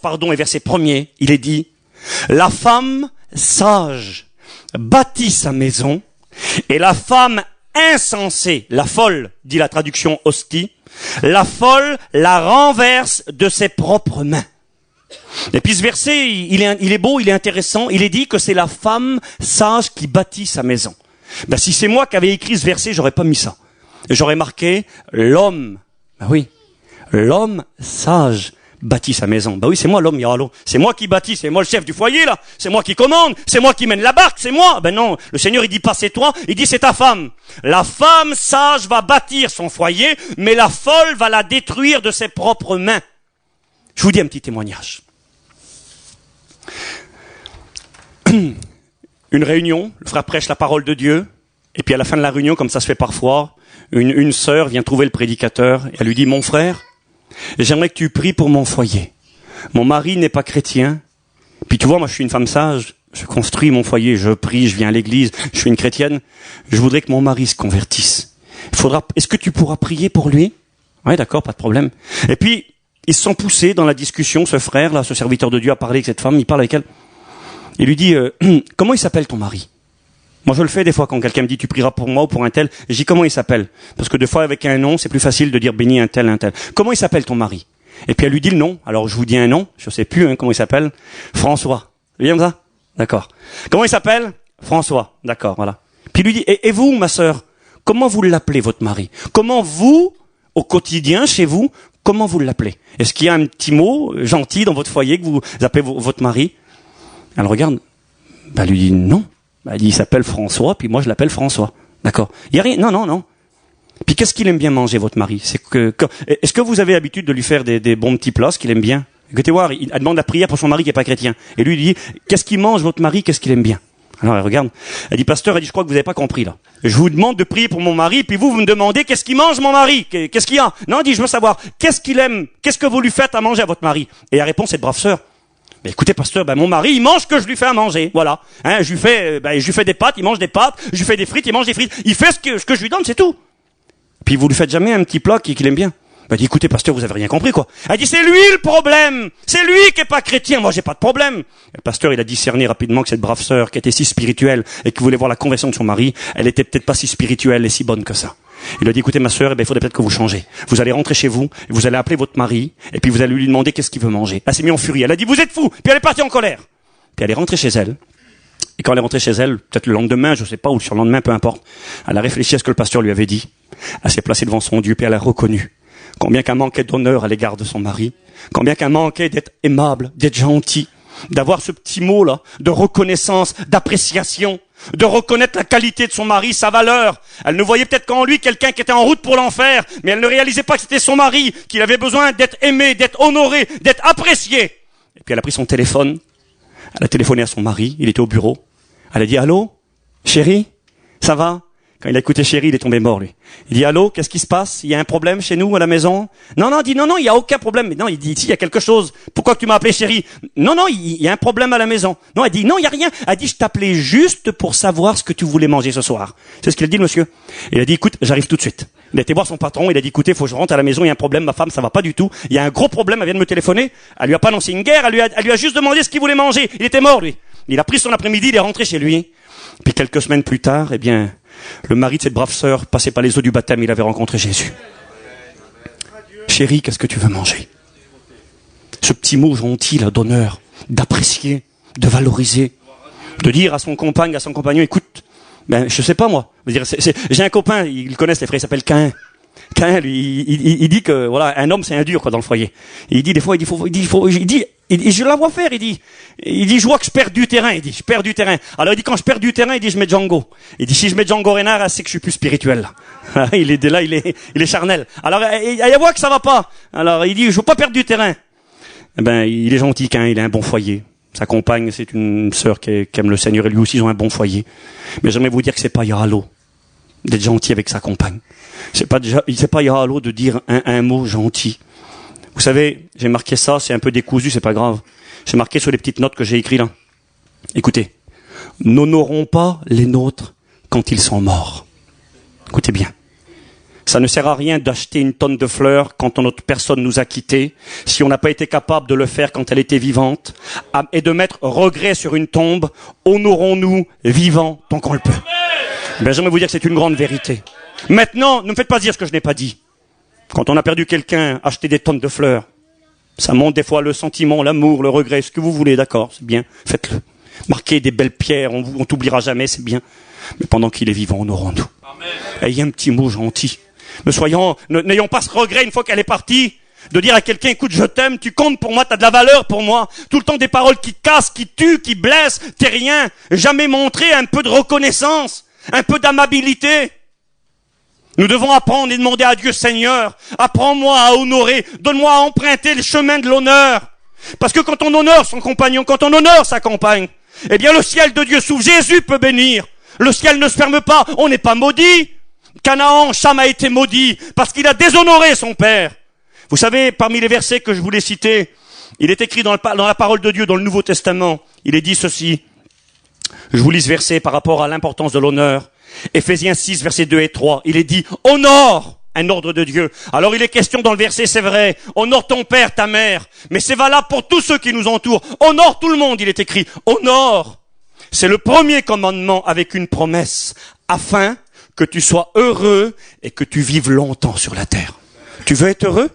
et verset 1er, il est dit, la femme sage bâtit sa maison, et la femme insensée, la folle, dit la traduction Hostie, la folle la renverse de ses propres mains. Et puis ce verset, il est beau, il est intéressant, il est dit que c'est la femme sage qui bâtit sa maison. Si c'est moi qui avais écrit ce verset, j'aurais pas mis ça. J'aurais marqué l'homme, oui, l'homme sage bâtit sa maison. Oui, c'est moi l'homme, Yaralo. C'est moi qui bâtis, c'est moi le chef du foyer, là. C'est moi qui commande, c'est moi qui mène la barque, c'est moi. Non, le Seigneur, il dit pas c'est toi, il dit c'est ta femme. La femme sage va bâtir son foyer, mais la folle va la détruire de ses propres mains. Je vous dis un petit témoignage. Une réunion, le frère prêche la parole de Dieu, et puis à la fin de la réunion, comme ça se fait parfois, une sœur vient trouver le prédicateur, et elle lui dit, mon frère, j'aimerais que tu pries pour mon foyer. Mon mari n'est pas chrétien. Puis tu vois, moi je suis une femme sage. Je construis mon foyer, je prie, je viens à l'église, je suis une chrétienne. Je voudrais que mon mari se convertisse. Est-ce que tu pourras prier pour lui? Oui, d'accord, pas de problème. Et puis, ils se sont poussés dans la discussion, ce frère, là, ce serviteur de Dieu a parlé avec cette femme, il parle avec elle. Il lui dit, comment il s'appelle ton mari? Moi, je le fais des fois quand quelqu'un me dit, tu prieras pour moi ou pour un tel. Je dis, comment il s'appelle? Parce que des fois, avec un nom, c'est plus facile de dire béni un tel, un tel. Comment il s'appelle ton mari? Et puis elle lui dit le nom. Alors, je vous dis un nom. Je sais plus, comment il s'appelle. François. C'est bien comme ça? D'accord. Comment il s'appelle? François. D'accord, voilà. Puis il lui dit, et vous, ma sœur, comment vous l'appelez, votre mari? Comment vous, au quotidien, chez vous, comment vous l'appelez? Est-ce qu'il y a un petit mot gentil dans votre foyer que vous appelez votre mari? Elle regarde. Bah, lui dit non. Bah, elle dit, il s'appelle François, puis moi je l'appelle François. D'accord. Il y a rien. Non. Puis qu'est-ce qu'il aime bien manger, votre mari? Est-ce que vous avez l'habitude de lui faire des bons petits plats, ce qu'il aime bien? Écoutez voir, elle demande la prière pour son mari qui est pas chrétien. Et lui, il dit, qu'est-ce qu'il mange, votre mari? Qu'est-ce qu'il aime bien? Alors elle regarde. Elle dit, pasteur, elle dit, je crois que vous n'avez pas compris là. Je vous demande de prier pour mon mari, puis vous me demandez qu'est-ce qu'il mange, mon mari? Qu'est-ce qu'il y a? Non, elle dit, je veux savoir, qu'est-ce qu'il aime? Qu'est-ce que vous lui faites à manger à votre mari? Et la réponse est de brave sœur. Mais écoutez, pasteur, mon mari, il mange ce que je lui fais à manger. Voilà. Je lui fais des pâtes, il mange des pâtes. Je lui fais des frites, il mange des frites. Il fait ce que je lui donne, c'est tout. Puis vous lui faites jamais un petit plat qu'il aime bien. Elle dit, écoutez, pasteur, vous avez rien compris, quoi. Elle dit, c'est lui le problème. C'est lui qui est pas chrétien. Moi, j'ai pas de problème. Et le pasteur, il a discerné rapidement que cette brave sœur, qui était si spirituelle et qui voulait voir la conversion de son mari, elle était peut-être pas si spirituelle et si bonne que ça. Il a dit, écoutez, ma sœur, il faudrait peut-être que vous changez. Vous allez rentrer chez vous, et vous allez appeler votre mari, et puis vous allez lui demander qu'est-ce qu'il veut manger. Elle s'est mise en furie. Elle a dit, vous êtes fou. Puis elle est partie en colère. Puis elle est rentrée chez elle. Et quand elle est rentrée chez elle, peut-être le lendemain, je sais pas, ou le surlendemain, peu importe, elle a réfléchi à ce que le pasteur lui avait dit. Elle s'est placée devant son Dieu, puis elle a reconnu combien qu'elle manquait d'honneur à l'égard de son mari, combien qu'elle manquait d'être aimable, d'être gentil, d'avoir ce petit mot-là, de reconnaissance, d'appréciation, de reconnaître la qualité de son mari, sa valeur. Elle ne voyait peut-être qu'en lui quelqu'un qui était en route pour l'enfer, mais elle ne réalisait pas que c'était son mari, qu'il avait besoin d'être aimé, d'être honoré, d'être apprécié. Et puis elle a pris son téléphone, elle a téléphoné à son mari, il était au bureau. Elle a dit, allô, chérie, ça va? Quand il a écouté chérie, il est tombé mort, lui. Il dit, allô, qu'est-ce qui se passe? Il y a un problème chez nous, à la maison? Non, il dit, non, il y a aucun problème. Mais non, il dit, ici, il y a quelque chose. Pourquoi tu m'as appelé chérie? Non, il y a un problème à la maison. Non, elle dit, non, il y a rien. Elle dit, je t'appelais juste pour savoir ce que tu voulais manger ce soir. C'est ce qu'il a dit, le monsieur. Et il a dit, écoute, j'arrive tout de suite. Il a été voir son patron, il a dit, écoutez, faut que je rentre à la maison, il y a un problème, ma femme, ça va pas du tout. Il y a un gros problème, elle vient de me téléphoner. Elle lui a pas lancé une guerre, elle lui a juste demandé ce qu'il voulait manger. Il était mort, lui. Il a pris son après-midi, il est rentré chez lui. Puis quelques semaines plus tard, le mari de cette brave sœur passait par les eaux du baptême, il avait rencontré Jésus. Chérie, qu'est-ce que tu veux manger? Ce petit mot gentil, là, d'honneur, d'apprécier, de valoriser, de dire à son compagne, à son compagnon, écoute, je sais pas moi. J'ai un copain, ils connaissent les frères, il s'appelle Caïn. Caïn, lui, il dit que voilà, un homme c'est un dur quoi dans le foyer. Et il dit des fois, je la vois faire, il dit, je vois que je perds du terrain, je perds du terrain. Alors il dit quand je perds du terrain, il dit je mets Django. Il dit si je mets Django Reinhardt, c'est que je suis plus spirituel. Il est charnel. Alors il voit que ça va pas. Alors il dit je veux pas perdre du terrain. Il est gentil, Caïn, il a un bon foyer. Sa compagne, c'est une sœur qui aime le Seigneur et lui aussi ils ont un bon foyer. Mais j'aimerais vous dire que c'est pas Yahalo d'être gentil avec sa compagne. C'est pas Yahalo de dire un mot gentil. Vous savez, j'ai marqué ça, c'est un peu décousu, c'est pas grave. J'ai marqué sur les petites notes que j'ai écrites là. Écoutez, n'honorons pas les nôtres quand ils sont morts. Écoutez bien. Ça ne sert à rien d'acheter une tonne de fleurs quand notre personne nous a quittés, si on n'a pas été capable de le faire quand elle était vivante, et de mettre regret sur une tombe, honorons-nous vivants tant qu'on le peut. J'aimerais vous dire que c'est une grande vérité. Maintenant, ne me faites pas dire ce que je n'ai pas dit. Quand on a perdu quelqu'un, acheter des tonnes de fleurs, ça montre des fois le sentiment, l'amour, le regret, ce que vous voulez, d'accord, c'est bien, faites-le. Marquez des belles pierres, on t'oubliera jamais, c'est bien. Mais pendant qu'il est vivant, honorons-nous. Ayez un petit mot gentil. N'ayons pas ce regret une fois qu'elle est partie, de dire à quelqu'un, écoute, je t'aime, tu comptes pour moi, t'as de la valeur pour moi. Tout le temps des paroles qui cassent, qui tuent, qui blessent, t'es rien. Jamais montrer un peu de reconnaissance, un peu d'amabilité. Nous devons apprendre et demander à Dieu, Seigneur, apprends-moi à honorer, donne-moi à emprunter le chemin de l'honneur. Parce que quand on honore son compagnon, quand on honore sa compagne, eh bien le ciel de Dieu s'ouvre, Jésus peut bénir. Le ciel ne se ferme pas, on n'est pas maudit. Canaan, Cham a été maudit parce qu'il a déshonoré son père. Vous savez, parmi les versets que je voulais citer, il est écrit dans la parole de Dieu, dans le Nouveau Testament, il est dit ceci. Je vous lis ce verset par rapport à l'importance de l'honneur. Éphésiens 6, versets 2 et 3, il est dit, honore, un ordre de Dieu. Alors il est question dans le verset, c'est vrai, honore ton père, ta mère, mais c'est valable pour tous ceux qui nous entourent. Honore tout le monde, il est écrit, honore. C'est le premier commandement avec une promesse, afin que tu sois heureux et que tu vives longtemps sur la terre. Tu veux être heureux?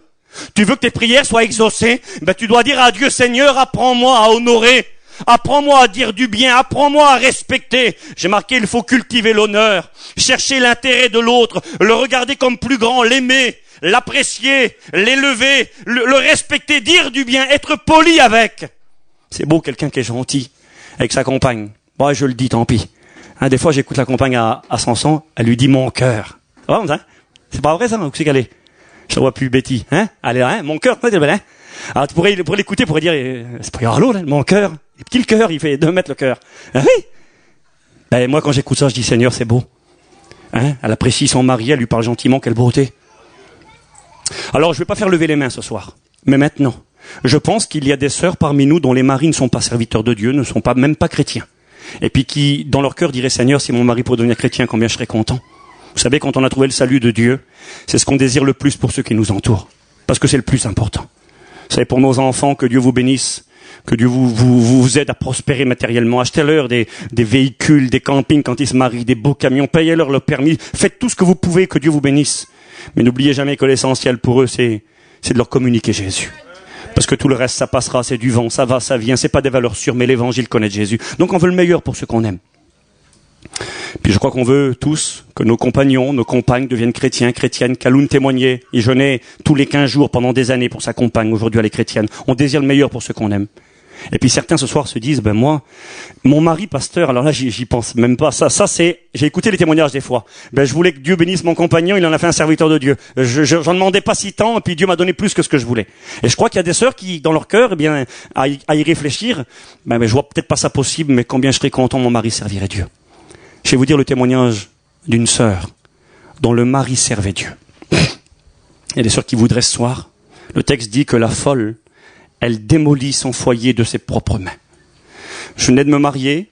Tu veux que tes prières soient exaucées? Tu dois dire à Dieu, Seigneur, apprends-moi à honorer. Apprends-moi à dire du bien. Apprends-moi à respecter. J'ai marqué, il faut cultiver l'honneur. Chercher l'intérêt de l'autre. Le regarder comme plus grand. L'aimer. L'apprécier. L'élever. Le respecter. Dire du bien. Être poli avec. C'est beau quelqu'un qui est gentil avec sa compagne. Bon, je le dis, tant pis. Hein, des fois, j'écoute la compagne à Samson. Elle lui dit mon cœur. Ah, hein? C'est pas vrai ça, où c'est qu'elle est? Je la vois plus Betty, hein? Allez, hein? Mon cœur, ouais, hein? Alors, tu pourrais l'écouter, pour dire, c'est pas grave, là, mon cœur. Il est petit le cœur, il fait 2 mètres le cœur. Ah oui? Ben, moi, quand j'écoute ça, je dis, Seigneur, c'est beau. Hein? Elle apprécie son mari, elle lui parle gentiment, quelle beauté. Alors, je vais pas faire lever les mains ce soir. Mais maintenant, je pense qu'il y a des sœurs parmi nous dont les maris ne sont pas serviteurs de Dieu, ne sont pas, même pas chrétiens. Et puis qui, dans leur cœur, diraient, Seigneur, si mon mari pourrait devenir chrétien, combien je serais content. Vous savez, quand on a trouvé le salut de Dieu, c'est ce qu'on désire le plus pour ceux qui nous entourent. Parce que c'est le plus important. Vous savez, pour nos enfants, que Dieu vous bénisse, que Dieu vous aide à prospérer matériellement. Achetez-leur des véhicules, des campings quand ils se marient, des beaux camions, payez-leur le permis. Faites tout ce que vous pouvez, que Dieu vous bénisse. Mais n'oubliez jamais que l'essentiel pour eux, c'est de leur communiquer Jésus. Parce que tout le reste, ça passera, c'est du vent, ça va, ça vient, c'est pas des valeurs sûres, mais l'évangile connaît Jésus. Donc on veut le meilleur pour ceux qu'on aime. Puis je crois qu'on veut tous que nos compagnons, nos compagnes deviennent chrétiens, chrétiennes. Kaloun témoignait, il jeûnait tous les 15 jours pendant des années pour sa compagne. Aujourd'hui, elle est chrétienne. On désire le meilleur pour ceux qu'on aime. Et puis certains ce soir se disent, ben moi, mon mari pasteur, alors là j'y pense même pas. Ça c'est, j'ai écouté les témoignages des fois. Ben je voulais que Dieu bénisse mon compagnon, il en a fait un serviteur de Dieu. J'en demandais pas si tant, et puis Dieu m'a donné plus que ce que je voulais. Et je crois qu'il y a des sœurs qui, dans leur cœur, eh bien, à y réfléchir, ben je vois peut-être pas ça possible, mais combien je serais content mon mari servirait Dieu. Je vais vous dire le témoignage d'une sœur dont le mari servait Dieu. Il y a des sœurs qui voudraient ce soir. Le texte dit que la folle, elle démolit son foyer de ses propres mains. Je venais de me marier,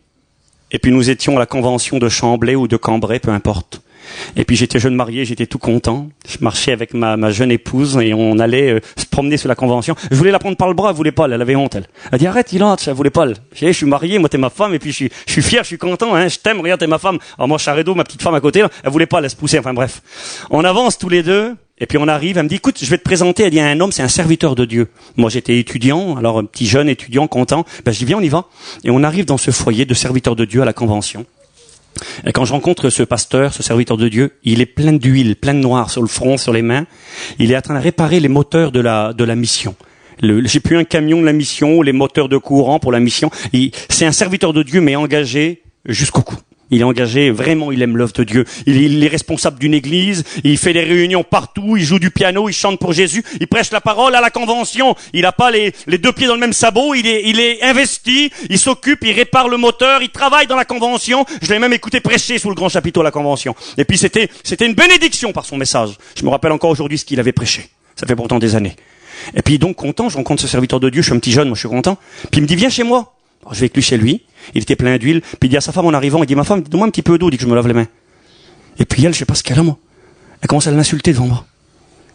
et puis nous étions à la convention de Chamblay ou de Cambrai, peu importe. Et puis j'étais jeune marié, j'étais tout content. Je marchais avec ma jeune épouse et on allait se promener sur la convention. Je voulais la prendre par le bras, elle voulait pas, elle avait honte. Elle a dit arrête, il entre, elle voulait pas. Je suis marié, moi t'es ma femme et puis je suis fier, je suis content, hein, je t'aime, regarde t'es ma femme. Alors moi Charedo, ma petite femme à côté, là, elle voulait pas, elle se poussait, enfin bref. On avance tous les deux. Et puis on arrive, elle me dit, écoute, je vais te présenter, elle dit, un homme, c'est un serviteur de Dieu. Moi j'étais étudiant, alors un petit jeune étudiant content. Ben je dis, viens, on y va. Et on arrive dans ce foyer de serviteur de Dieu à la convention. Et quand je rencontre ce pasteur, ce serviteur de Dieu, il est plein d'huile, plein de noir sur le front, sur les mains. Il est en train de réparer les moteurs de la mission. J'ai plus un camion de la mission, les moteurs de courant pour la mission. C'est un serviteur de Dieu, mais engagé jusqu'au cou. Il est engagé, vraiment, il aime l'œuvre de Dieu. Il est responsable d'une église, il fait des réunions partout, il joue du piano, il chante pour Jésus, il prêche la parole à la convention. Il n'a pas les 2 pieds dans le même sabot, il est investi, il s'occupe, il répare le moteur, il travaille dans la convention. Je l'ai même écouté prêcher sous le grand chapiteau à la convention. Et puis c'était une bénédiction par son message. Je me rappelle encore aujourd'hui ce qu'il avait prêché. Ça fait pourtant des années. Et puis donc content, je rencontre ce serviteur de Dieu, je suis un petit jeune, moi je suis content. Puis il me dit, viens chez moi. Alors, je vais avec lui chez lui, il était plein d'huile, puis il dit à sa femme en arrivant, il dit, ma femme, donne-moi un petit peu d'eau, il dit que je me lave les mains. Et puis elle, je sais pas ce qu'elle a, moi. Elle commence à l'insulter devant moi.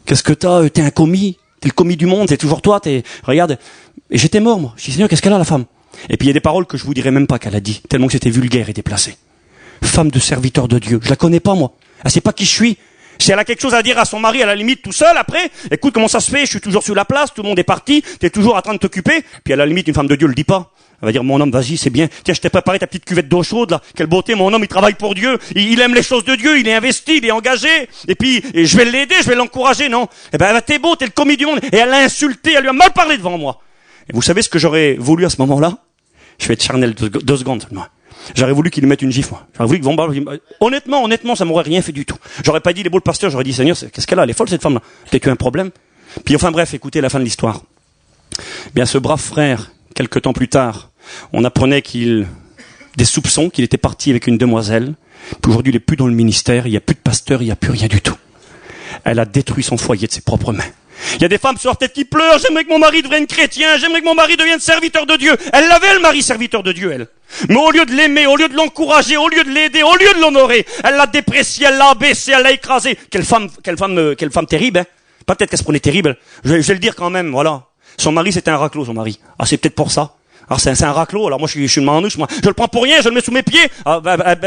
Qu'est-ce que t'as, t'es un commis, t'es le commis du monde, c'est toujours toi, regarde. Et j'étais mort, moi. Je dis, Seigneur, qu'est-ce qu'elle a, la femme? Et puis il y a des paroles que je vous dirais même pas qu'elle a dit, tellement que c'était vulgaire et déplacé. Femme de serviteur de Dieu, je la connais pas, moi. Elle sait pas qui je suis. Si elle a quelque chose à dire à son mari, à la limite, tout seul, après, écoute comment ça se fait, je suis toujours sur la place, tout le monde est parti, t'es toujours en train de t'occuper, puis à la limite, une femme de Dieu le dit pas. Elle va dire, mon homme, vas-y, c'est bien. Tiens, je t'ai préparé ta petite cuvette d'eau chaude, là. Quelle beauté, mon homme, il travaille pour Dieu. Il aime les choses de Dieu, il est investi, il est engagé. Et puis, je vais l'aider, je vais l'encourager, non? Eh ben, t'es beau, t'es le commis du monde. Et elle l'a insulté, elle lui a mal parlé devant moi. Et vous savez ce que j'aurais voulu à ce moment-là? Je vais être charnel 2 secondes seulement. J'aurais voulu qu'il lui mette une gifle, moi. J'aurais voulu que honnêtement, ça m'aurait rien fait du tout. J'aurais pas dit les beaux le pasteur, j'aurais dit, Seigneur, qu'est-ce qu'elle a? Elle est folle, cette femme-là. T'as-tu un problème? Puis enfin bref, écoutez la fin de l'histoire. Bien, ce brave frère, quelque temps plus tard, on apprenait des soupçons qu'il était parti avec une demoiselle. Puis aujourd'hui, il n'est plus dans le ministère, il n'y a plus de pasteur, il n'y a plus rien du tout. Elle a détruit son foyer de ses propres mains. Il y a des femmes sur leur tête qui pleurent, j'aimerais que mon mari devienne chrétien, j'aimerais que mon mari devienne serviteur de Dieu. Elle l'avait, le mari serviteur de Dieu, elle. Mais au lieu de l'aimer, au lieu de l'encourager, au lieu de l'aider, au lieu de l'honorer, elle l'a déprécié, elle l'a abaissé, elle l'a écrasé. Quelle femme terrible, hein. Pas peut-être qu'elle se prenait terrible. Je vais le dire quand même, voilà. Son mari, c'était un raclot, son mari. Ah, c'est peut-être pour ça. Alors c'est un raclot, alors moi je suis une manouche, moi. Je le prends pour rien, je le mets sous mes pieds. Ah,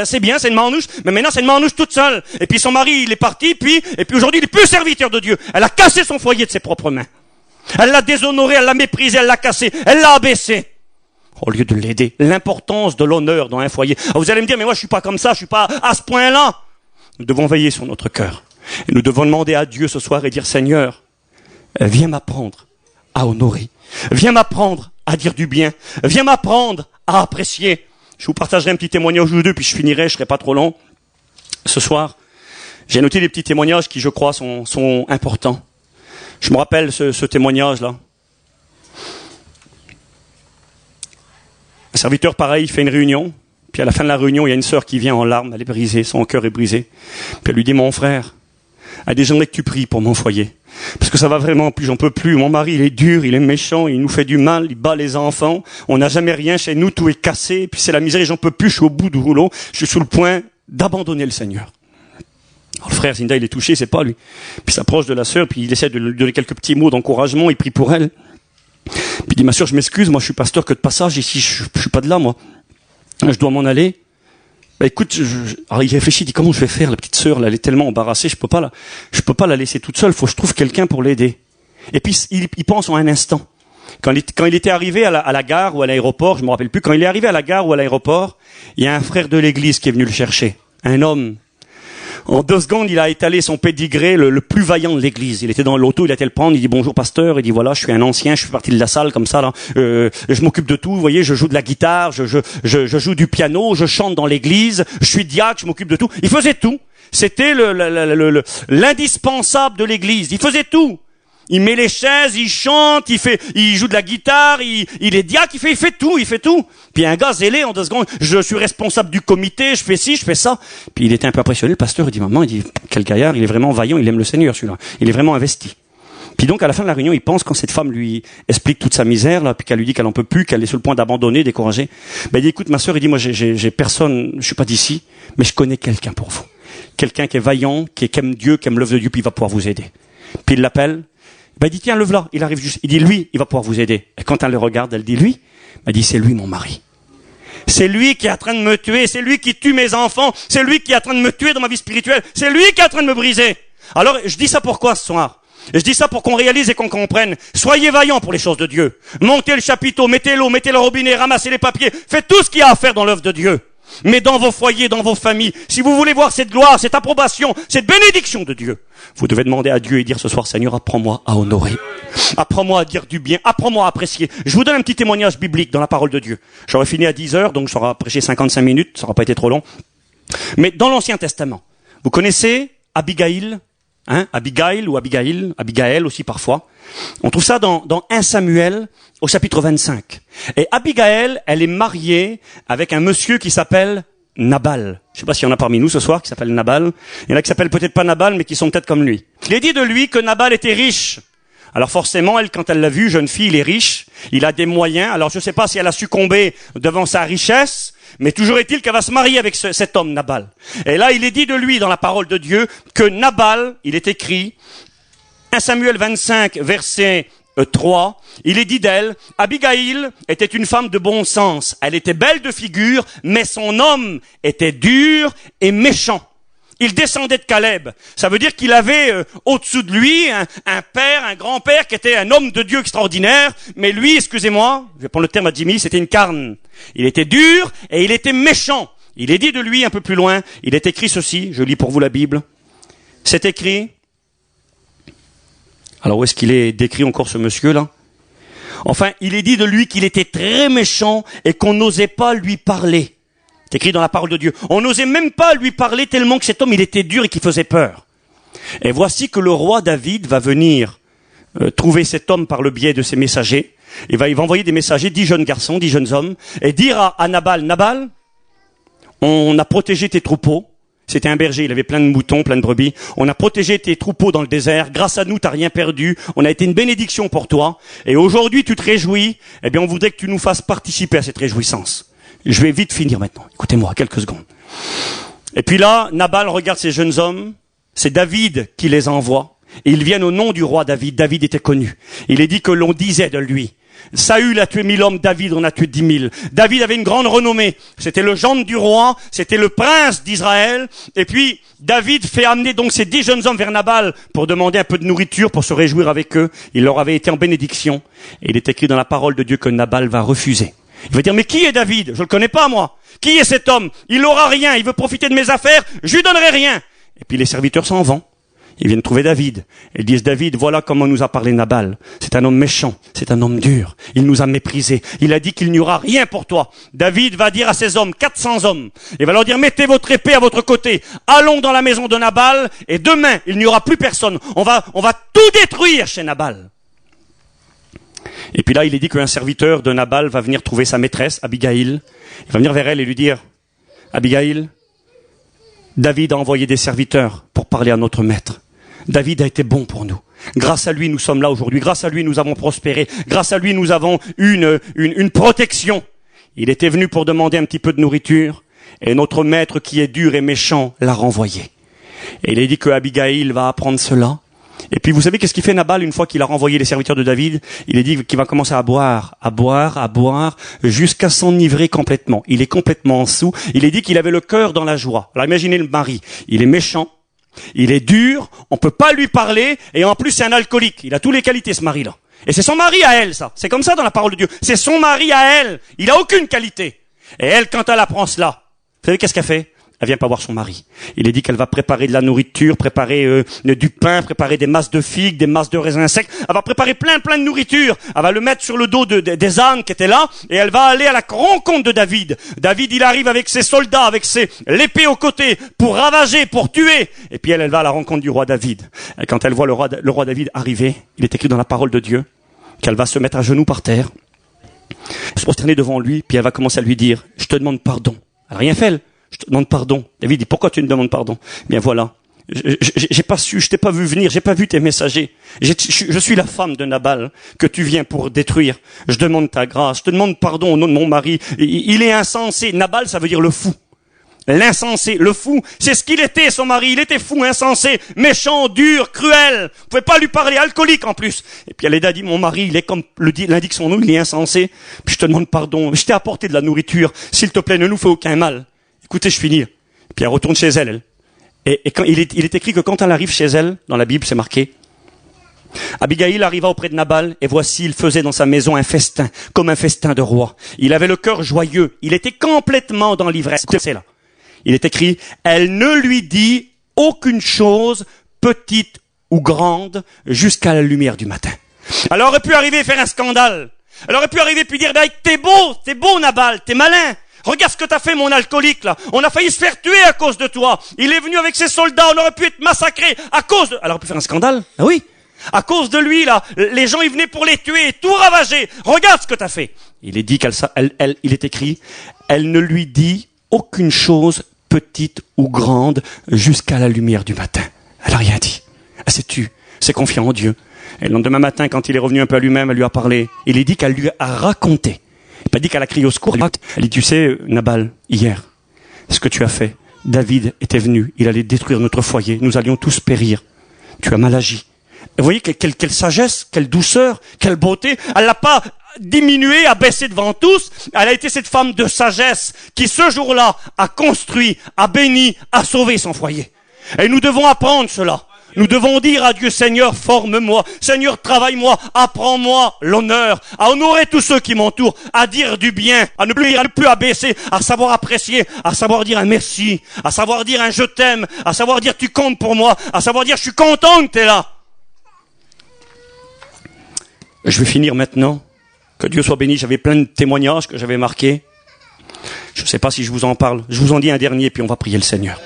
c'est bien, c'est une manouche, mais maintenant c'est une manouche toute seule. Et puis son mari, il est parti, puis aujourd'hui il est plus serviteur de Dieu. Elle a cassé son foyer de ses propres mains. Elle l'a déshonoré, elle l'a méprisé, elle l'a cassé, elle l'a abaissé. au lieu de l'aider. L'importance de l'honneur dans un foyer. Alors vous allez me dire, mais moi je suis pas comme ça, je suis pas à ce point-là. Nous devons veiller sur notre cœur. Et nous devons demander à Dieu ce soir et dire, Seigneur, viens m'apprendre à honorer. Viens m'apprendre à dire du bien. Viens m'apprendre à apprécier. Je vous partagerai un petit témoignage ou deux, puis je finirai, je serai pas trop long. Ce soir, j'ai noté des petits témoignages qui, je crois, sont importants. Je me rappelle ce témoignage-là. Un serviteur pareil fait une réunion, puis à la fin de la réunion, il y a une sœur qui vient en larmes, elle est brisée, son cœur est brisé. Puis elle lui dit, mon frère, à des journées que tu pries pour mon foyer, parce que ça va vraiment plus, j'en peux plus, mon mari il est dur, il est méchant, il nous fait du mal, il bat les enfants, on n'a jamais rien chez nous, tout est cassé, puis c'est la misère, j'en peux plus, je suis au bout du rouleau, je suis sur le point d'abandonner le Seigneur. Alors le frère Zinda, il est touché, c'est pas lui. Puis il s'approche de la sœur, puis il essaie de lui donner quelques petits mots d'encouragement, il prie pour elle. Puis il dit, ma sœur, je m'excuse, moi je suis pasteur que de passage ici, je suis pas de là, moi. Je dois m'en aller. Bah écoute, alors il réfléchit, il dit, comment je vais faire, la petite sœur, là, elle est tellement embarrassée, je peux pas la laisser toute seule, faut que je trouve quelqu'un pour l'aider. Et puis il pense en un instant. Quand il était arrivé à la gare ou à l'aéroport, je me rappelle plus, quand il est arrivé à la gare ou à l'aéroport, il y a un frère de l'église qui est venu le chercher. Un homme. En 2 secondes, il a étalé son pédigré, le plus vaillant de l'église. Il était dans l'auto, il a été le prendre, il dit bonjour pasteur, il dit voilà, je suis un ancien, je fais partie de la salle comme ça là, je m'occupe de tout, vous voyez, je joue de la guitare, je joue du piano, je chante dans l'église, je suis diacre, je m'occupe de tout. Il faisait tout. C'était l'indispensable de l'église. Il faisait tout. Il met les chaises, il chante, il joue de la guitare, il est diacre, il fait tout. Puis un gars zélé en 2 secondes, je suis responsable du comité, je fais ci, je fais ça. Puis il était un peu impressionné, le pasteur, il dit maman, il dit quel gaillard, il est vraiment vaillant, il aime le Seigneur celui-là. Il est vraiment investi. Puis donc à la fin de la réunion, il pense quand cette femme lui explique toute sa misère là, puis qu'elle lui dit qu'elle en peut plus, qu'elle est sur le point d'abandonner, décourager. Ben il dit écoute ma sœur, il dit moi j'ai personne, je suis pas d'ici, mais je connais quelqu'un pour vous. Quelqu'un qui est vaillant, qui aime Dieu, qui aime l'œuvre de Dieu, puis il va pouvoir vous aider. Puis il l'appelle. Ben, il dit, tiens, lève-la. Il arrive juste. Il dit, lui, il va pouvoir vous aider. Et quand elle le regarde, elle dit, lui. Ben, elle dit, c'est lui, mon mari. C'est lui qui est en train de me tuer. C'est lui qui tue mes enfants. C'est lui qui est en train de me tuer dans ma vie spirituelle. C'est lui qui est en train de me briser. Alors, je dis ça pourquoi ce soir? Je dis ça pour qu'on réalise et qu'on comprenne. Soyez vaillants pour les choses de Dieu. Montez le chapiteau, mettez l'eau, mettez le robinet, ramassez les papiers. Faites tout ce qu'il y a à faire dans l'œuvre de Dieu. Mais dans vos foyers, dans vos familles, si vous voulez voir cette gloire, cette approbation, cette bénédiction de Dieu, vous devez demander à Dieu et dire ce soir, Seigneur, apprends-moi à honorer. Apprends-moi à dire du bien. Apprends-moi à apprécier. Je vous donne un petit témoignage biblique dans la parole de Dieu. J'aurais fini à 10h, donc j'aurais prêché 55 minutes. Ça n'aura pas été trop long. Mais dans l'Ancien Testament, vous connaissez Abigail, Abigail ou Abigail aussi parfois. On trouve ça dans 1 Samuel au chapitre 25. Et Abigail, elle est mariée avec un monsieur qui s'appelle Nabal. Je ne sais pas s'il y en a parmi nous ce soir qui s'appelle Nabal. Il y en a qui s'appellent peut-être pas Nabal, mais qui sont peut-être comme lui. Il est dit de lui que Nabal était riche. Alors forcément, elle, quand elle l'a vu, jeune fille, il est riche, il a des moyens. Alors je ne sais pas si elle a succombé devant sa richesse, mais toujours est-il qu'elle va se marier avec cet homme, Nabal. Et là, il est dit de lui, dans la parole de Dieu, que Nabal, il est écrit, 1 Samuel 25, verset 3, il est dit d'elle, Abigail était une femme de bon sens. Elle était belle de figure, mais son homme était dur et méchant. Il descendait de Caleb. Ça veut dire qu'il avait au-dessous de lui un père, un grand-père qui était un homme de Dieu extraordinaire. Mais lui, excusez-moi, je vais prendre le terme à Jimmy, c'était une carne. Il était dur et il était méchant. Il est dit de lui un peu plus loin, il est écrit ceci, je lis pour vous la Bible. C'est écrit. Alors où est-ce qu'il est décrit encore ce monsieur-là? Enfin, il est dit de lui qu'il était très méchant et qu'on n'osait pas lui parler. C'est écrit dans la parole de Dieu. On n'osait même pas lui parler tellement que cet homme, il était dur et qu'il faisait peur. Et voici que le roi David va venir trouver cet homme par le biais de ses messagers. Il va envoyer des messagers, 10 jeunes garçons, 10 jeunes hommes, et dire à Nabal, Nabal, on a protégé tes troupeaux. C'était un berger, il avait plein de moutons, plein de brebis. On a protégé tes troupeaux dans le désert. Grâce à nous, t'as rien perdu. On a été une bénédiction pour toi. Et aujourd'hui, tu te réjouis. Eh bien, on voudrait que tu nous fasses participer à cette réjouissance. Je vais vite finir maintenant. Écoutez-moi, quelques secondes. Et puis là, Nabal regarde ces jeunes hommes. C'est David qui les envoie. Et ils viennent au nom du roi David. David était connu. Il est dit que l'on disait de lui. Saül a tué 1000 hommes, David en a tué 10 000. David avait une grande renommée. C'était le gendre du roi, c'était le prince d'Israël. Et puis, David fait amener donc ces 10 jeunes hommes vers Nabal pour demander un peu de nourriture, pour se réjouir avec eux. Il leur avait été en bénédiction. Et il est écrit dans la parole de Dieu que Nabal va refuser. Il va dire, mais qui est David? Je le connais pas, moi. Qui est cet homme? Il n'aura rien, il veut profiter de mes affaires, je lui donnerai rien. Et puis les serviteurs s'en vont. Ils viennent trouver David. Ils disent, David, voilà comment nous a parlé Nabal. C'est un homme méchant, c'est un homme dur. Il nous a méprisés. Il a dit qu'il n'y aura rien pour toi. David va dire à ses hommes, 400 hommes, il va leur dire, mettez votre épée à votre côté. Allons dans la maison de Nabal, et demain, il n'y aura plus personne. On va tout détruire chez Nabal. Et puis là, il est dit qu'un serviteur de Nabal va venir trouver sa maîtresse, Abigail. Il va venir vers elle et lui dire, Abigail, David a envoyé des serviteurs pour parler à notre maître. David a été bon pour nous. Grâce à lui, nous sommes là aujourd'hui. Grâce à lui, nous avons prospéré. Grâce à lui, nous avons une protection. Il était venu pour demander un petit peu de nourriture, et notre maître, qui est dur et méchant, l'a renvoyé. Et il est dit que Abigail va apprendre cela. Et puis vous savez qu'est-ce qu'il fait Nabal une fois qu'il a renvoyé les serviteurs de David? Il est dit qu'il va commencer à boire, jusqu'à s'enivrer complètement. Il est complètement sous. Il est dit qu'il avait le cœur dans la joie. Alors imaginez le mari. Il est méchant, il est dur, on peut pas lui parler, et en plus c'est un alcoolique. Il a toutes les qualités, ce mari-là. Et c'est son mari à elle, ça. C'est comme ça dans la parole de Dieu. C'est son mari à elle. Il a aucune qualité. Et elle, quand elle apprend cela, vous savez qu'est-ce qu'elle fait? Elle vient pas voir son mari. Il est dit qu'elle va préparer de la nourriture, préparer du pain, préparer des masses de figues, des masses de raisins secs. Elle va préparer plein de nourriture. Elle va le mettre sur le dos des ânes qui étaient là, et elle va aller à la rencontre de David. David, il arrive avec ses soldats, avec l'épée au côté, pour ravager, pour tuer. Et puis elle va à la rencontre du roi David. Et quand elle voit le roi David arriver, il est écrit dans la parole de Dieu qu'elle va se mettre à genoux par terre, se prosterner devant lui, puis elle va commencer à lui dire, je te demande pardon. Elle n'a rien fait, elle. Je te demande pardon. David dit, pourquoi tu me demandes pardon? Bien voilà. J'ai pas su, je t'ai pas vu venir, j'ai pas vu tes messagers. Je suis la femme de Nabal que tu viens pour détruire. Je demande ta grâce, je te demande pardon au nom de mon mari. Il est insensé. Nabal, ça veut dire le fou. L'insensé, le fou, c'est ce qu'il était, son mari. Il était fou, insensé, méchant, dur, cruel. Vous pouvez pas lui parler, alcoolique en plus. Et puis elle a dit, mon mari, il est comme l'indique son nom, il est insensé. Puis je te demande pardon, je t'ai apporté de la nourriture. S'il te plaît, ne nous fais aucun mal. Écoutez, je finis. Puis elle retourne chez elle. Et quand il est écrit que quand elle arrive chez elle, dans la Bible, c'est marqué, Abigail arriva auprès de Nabal, et voici, il faisait dans sa maison un festin, comme un festin de roi. Il avait le cœur joyeux. Il était complètement dans l'ivresse. C'est là. Il est écrit, elle ne lui dit aucune chose, petite ou grande, jusqu'à la lumière du matin. Elle aurait pu arriver et faire un scandale. Elle aurait pu arriver puis dire, t'es beau Nabal, t'es malin. Regarde ce que t'as fait, mon alcoolique, là. On a failli se faire tuer à cause de toi. Il est venu avec ses soldats, on aurait pu être massacré à cause de... Elle aurait pu faire un scandale. Ah oui. À cause de lui, là. Les gens, ils venaient pour les tuer, tout ravager. Regarde ce que t'as fait. Il est dit il est écrit, elle ne lui dit aucune chose, petite ou grande, jusqu'à la lumière du matin. Elle a rien dit. Elle s'est tue. Elle s'est confiée en Dieu. Et le lendemain matin, quand il est revenu un peu à lui-même, elle lui a parlé. Il est dit qu'elle lui a raconté. Elle n'a pas dit qu'elle a crié au secours. Elle dit, tu sais, Nabal, hier, ce que tu as fait, David était venu, il allait détruire notre foyer, nous allions tous périr. Tu as mal agi. Et vous voyez quelle sagesse, quelle douceur, quelle beauté. Elle l'a pas diminué, abaissé devant tous. Elle a été cette femme de sagesse qui, ce jour-là, a construit, a béni, a sauvé son foyer. Et nous devons apprendre cela. Nous devons dire à Dieu, Seigneur, forme-moi, Seigneur, travaille-moi, apprends-moi l'honneur, à honorer tous ceux qui m'entourent, à dire du bien, à ne plus abaisser, à savoir apprécier, à savoir dire un merci, à savoir dire un je t'aime, à savoir dire tu comptes pour moi, à savoir dire je suis content que tu es là. Je vais finir maintenant. Que Dieu soit béni. J'avais plein de témoignages que j'avais marqués. Je ne sais pas si je vous en parle. Je vous en dis un dernier, puis on va prier le Seigneur.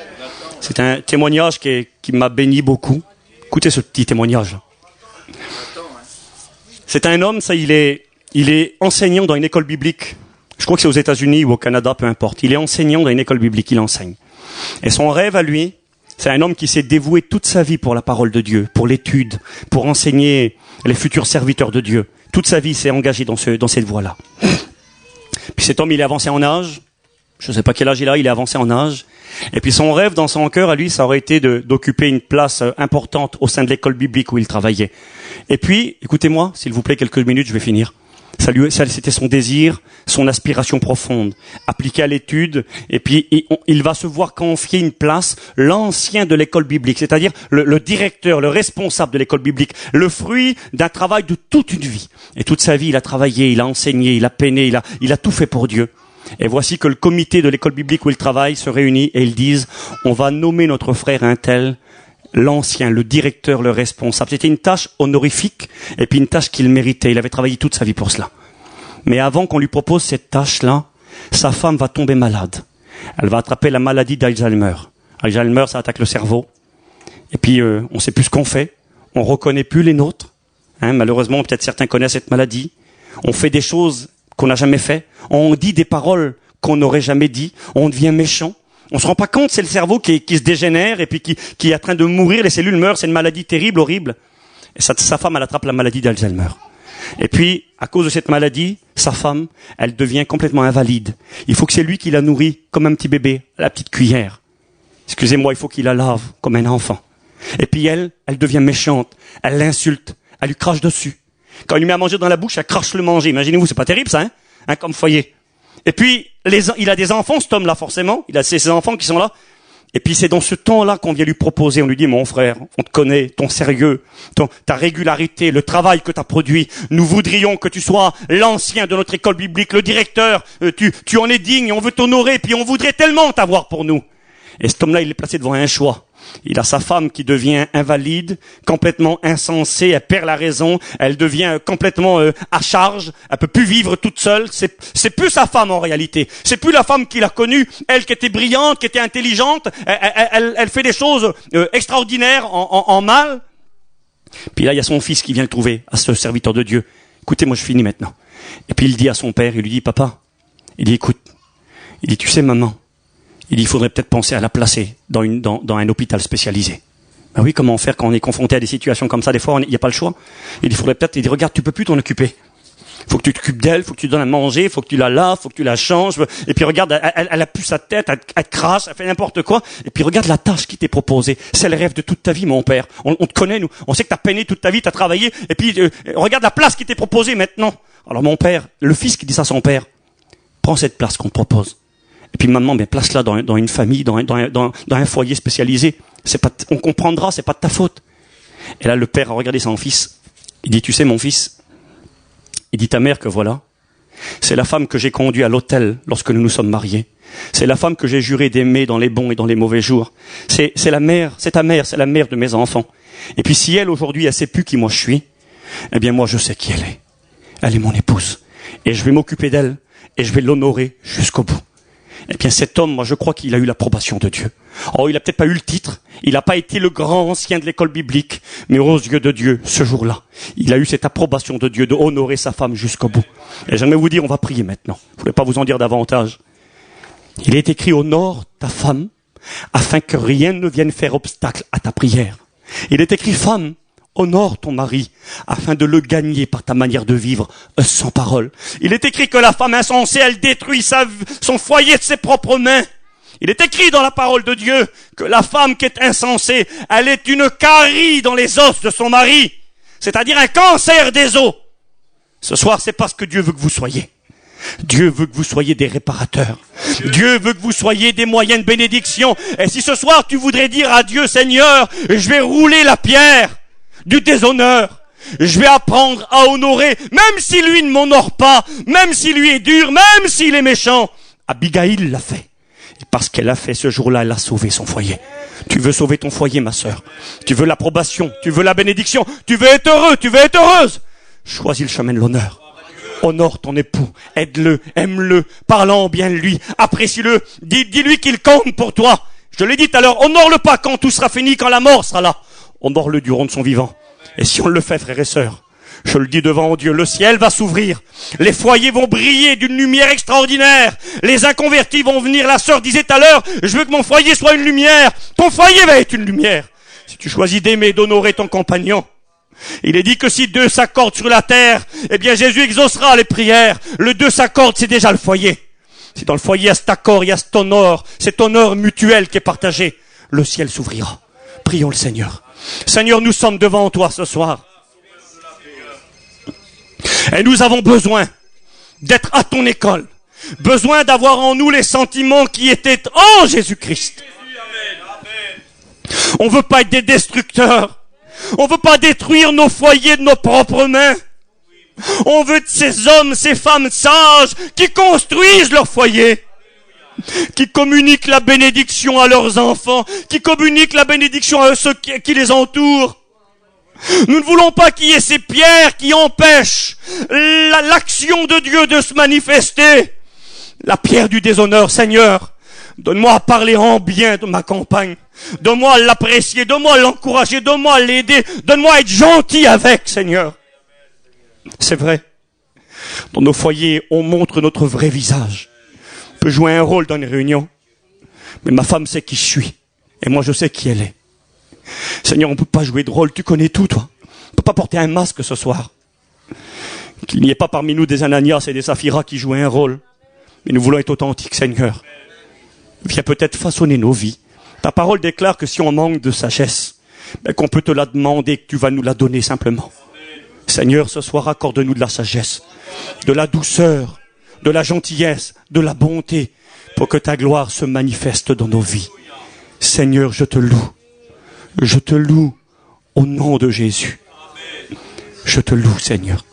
C'est un témoignage qui m'a béni beaucoup. Écoutez ce petit témoignage. C'est un homme, ça, il est enseignant dans une école biblique. Je crois que c'est aux États-Unis ou au Canada, peu importe. Il est enseignant dans une école biblique, il enseigne. Et son rêve à lui, c'est un homme qui s'est dévoué toute sa vie pour la parole de Dieu, pour l'étude, pour enseigner les futurs serviteurs de Dieu. Toute sa vie, il s'est engagé dans cette voie-là. Puis cet homme, il est avancé en âge. Je ne sais pas quel âge il a, il est avancé en âge. Et puis son rêve dans son cœur, à lui, ça aurait été d'occuper une place importante au sein de l'école biblique où il travaillait. Et puis, écoutez-moi, s'il vous plaît, quelques minutes, je vais finir. C'était son désir, son aspiration profonde. Appliqué à l'étude, et puis il va se voir confier une place, l'ancien de l'école biblique, c'est-à-dire le directeur, le responsable de l'école biblique, le fruit d'un travail de toute une vie. Et toute sa vie, il a travaillé, il a enseigné, il a peiné, il a tout fait pour Dieu. Et voici que le comité de l'école biblique où il travaille se réunit et ils disent, on va nommer notre frère un tel, l'ancien, le directeur, le responsable. C'était une tâche honorifique et puis une tâche qu'il méritait. Il avait travaillé toute sa vie pour cela. Mais avant qu'on lui propose cette tâche-là, sa femme va tomber malade. Elle va attraper la maladie d'Alzheimer. Alzheimer, ça attaque le cerveau. Et puis, on ne sait plus ce qu'on fait. On ne reconnaît plus les nôtres. Malheureusement, peut-être certains connaissent cette maladie. On fait des choses qu'on n'a jamais fait. On dit des paroles qu'on n'aurait jamais dit. On devient méchant. On se rend pas compte, c'est le cerveau qui se dégénère et puis qui est en train de mourir, les cellules meurent, c'est une maladie terrible, horrible. Et sa femme, elle attrape la maladie d'Alzheimer. Et puis, à cause de cette maladie, sa femme, elle devient complètement invalide. Il faut que c'est lui qui la nourrit comme un petit bébé, à la petite cuillère. Excusez-moi, il faut qu'il la lave comme un enfant. Et puis elle devient méchante, elle l'insulte, elle lui crache dessus. Quand il lui met à manger dans la bouche, elle crache le manger. Imaginez-vous, c'est pas terrible ça, comme foyer. Et puis, il a des enfants, cet homme-là, forcément. Il a ses enfants qui sont là. Et puis, c'est dans ce temps-là qu'on vient lui proposer. On lui dit, mon frère, on te connaît, ton sérieux, ta régularité, le travail que tu as produit. Nous voudrions que tu sois l'ancien de notre école biblique, le directeur. Tu en es digne, on veut t'honorer, puis on voudrait tellement t'avoir pour nous. Et cet homme-là, il est placé devant un choix. Il a sa femme qui devient invalide, complètement insensée, elle perd la raison, elle devient complètement à charge, elle peut plus vivre toute seule, c'est plus sa femme en réalité, c'est plus la femme qu'il a connue, elle qui était brillante, qui était intelligente, elle fait des choses extraordinaires en mal. Puis là, il y a son fils qui vient le trouver, à ce serviteur de Dieu. Écoutez, moi je finis maintenant. Et puis il dit à son père, il lui dit, papa, il dit, écoute, il dit, tu sais maman, il dit, il faudrait peut-être penser à la placer dans un hôpital spécialisé. Ben oui, comment faire quand on est confronté à des situations comme ça? Des fois, il n'y a pas le choix. Il dit, faudrait peut-être, il dit, regarde, tu peux plus t'en occuper. Faut que tu t'occupes d'elle, faut que tu donnes à manger, faut que tu la laves, faut que tu la changes. Et puis regarde, elle a plus sa tête, elle crache, elle fait n'importe quoi. Et puis regarde la tâche qui t'est proposée. C'est le rêve de toute ta vie, mon père. On te connaît, nous. On sait que t'as peiné toute ta vie, t'as travaillé. Et puis, regarde la place qui t'est proposée maintenant. Alors mon père, le fils qui dit ça à son père, prends cette place qu'on te propose. Et puis maman, place-la dans une famille, dans un foyer spécialisé. On comprendra, c'est pas de ta faute. Et là, le père a regardé son fils. Il dit, tu sais, mon fils, il dit, ta mère que voilà, c'est la femme que j'ai conduite à l'autel lorsque nous nous sommes mariés. C'est la femme que j'ai juré d'aimer dans les bons et dans les mauvais jours. C'est la mère, c'est ta mère, c'est la mère de mes enfants. Et puis si elle, aujourd'hui, elle sait plus qui moi je suis, eh bien moi je sais qui elle est. Elle est mon épouse. Et je vais m'occuper d'elle et je vais l'honorer jusqu'au bout. Eh bien cet homme, moi je crois qu'il a eu l'approbation de Dieu. Oh, il a peut-être pas eu le titre, il n'a pas été le grand ancien de l'école biblique, mais aux yeux de Dieu, ce jour-là, il a eu cette approbation de Dieu de honorer sa femme jusqu'au bout. Et j'aimerais vous dire, on va prier maintenant. Je ne voulais pas vous en dire davantage. Il est écrit, honore ta femme, afin que rien ne vienne faire obstacle à ta prière. Il est écrit, femme, honore ton mari, afin de le gagner par ta manière de vivre sans parole. Il est écrit que la femme insensée, elle détruit son foyer de ses propres mains. Il est écrit dans la parole de Dieu que la femme qui est insensée, elle est une carie dans les os de son mari, c'est-à-dire un cancer des os. Ce soir, c'est pas ce que Dieu veut que vous soyez. Dieu veut que vous soyez des réparateurs. Dieu veut que vous soyez des moyens de bénédiction. Et si ce soir, tu voudrais dire à Dieu, Seigneur, je vais rouler la pierre du déshonneur. Je vais apprendre à honorer, même si lui ne m'honore pas, même si lui est dur, même s'il est méchant. Abigail l'a fait. Et parce qu'elle a fait ce jour-là, elle a sauvé son foyer. Tu veux sauver ton foyer, ma sœur. Tu veux l'approbation, tu veux la bénédiction, tu veux être heureux, tu veux être heureuse. Choisis le chemin de l'honneur. Honore ton époux, aide-le, aime-le, parle-en bien de lui, apprécie-le, dis-lui qu'il compte pour toi. Je l'ai dit tout à l'heure, honore-le pas quand tout sera fini, quand la mort sera là. Honore-le durant de son vivant. Et si on le fait, frères et sœurs, je le dis devant Dieu, le ciel va s'ouvrir. Les foyers vont briller d'une lumière extraordinaire. Les inconvertis vont venir. La sœur disait tout à l'heure, je veux que mon foyer soit une lumière. Ton foyer va être une lumière. Si tu choisis d'aimer, d'honorer ton compagnon. Il est dit que si deux s'accordent sur la terre, eh bien Jésus exaucera les prières. Le deux s'accorde, c'est déjà le foyer. Si dans le foyer il y a cet accord, il y a cet honneur mutuel qui est partagé, le ciel s'ouvrira. Prions le Seigneur. Seigneur, nous sommes devant toi ce soir. Et nous avons besoin d'être à ton école. Besoin d'avoir en nous les sentiments qui étaient en Jésus-Christ. On veut pas être des destructeurs. On veut pas détruire nos foyers de nos propres mains. On veut de ces hommes, ces femmes sages qui construisent leur foyer, qui communiquent la bénédiction à leurs enfants, qui communiquent la bénédiction à ceux qui les entourent. Nous ne voulons pas qu'il y ait ces pierres qui empêchent l'action de Dieu de se manifester. La pierre du déshonneur, Seigneur, donne-moi à parler en bien de ma compagne. Donne-moi à l'apprécier, donne-moi à l'encourager, donne-moi à l'aider, donne-moi à être gentil avec, Seigneur. C'est vrai. Dans nos foyers, on montre notre vrai visage. On peut jouer un rôle dans une réunion. Mais ma femme sait qui je suis. Et moi, je sais qui elle est. Seigneur, on ne peut pas jouer de rôle. Tu connais tout, toi. On ne peut pas porter un masque ce soir. Qu'il n'y ait pas parmi nous des Ananias et des Saphiras qui jouent un rôle. Mais nous voulons être authentiques, Seigneur. Viens peut-être façonner nos vies. Ta parole déclare que si on manque de sagesse, qu'on peut te la demander, que tu vas nous la donner simplement. Seigneur, ce soir, accorde-nous de la sagesse, de la douceur, de la gentillesse, de la bonté, pour que ta gloire se manifeste dans nos vies. Seigneur, je te loue. Je te loue au nom de Jésus. Je te loue, Seigneur.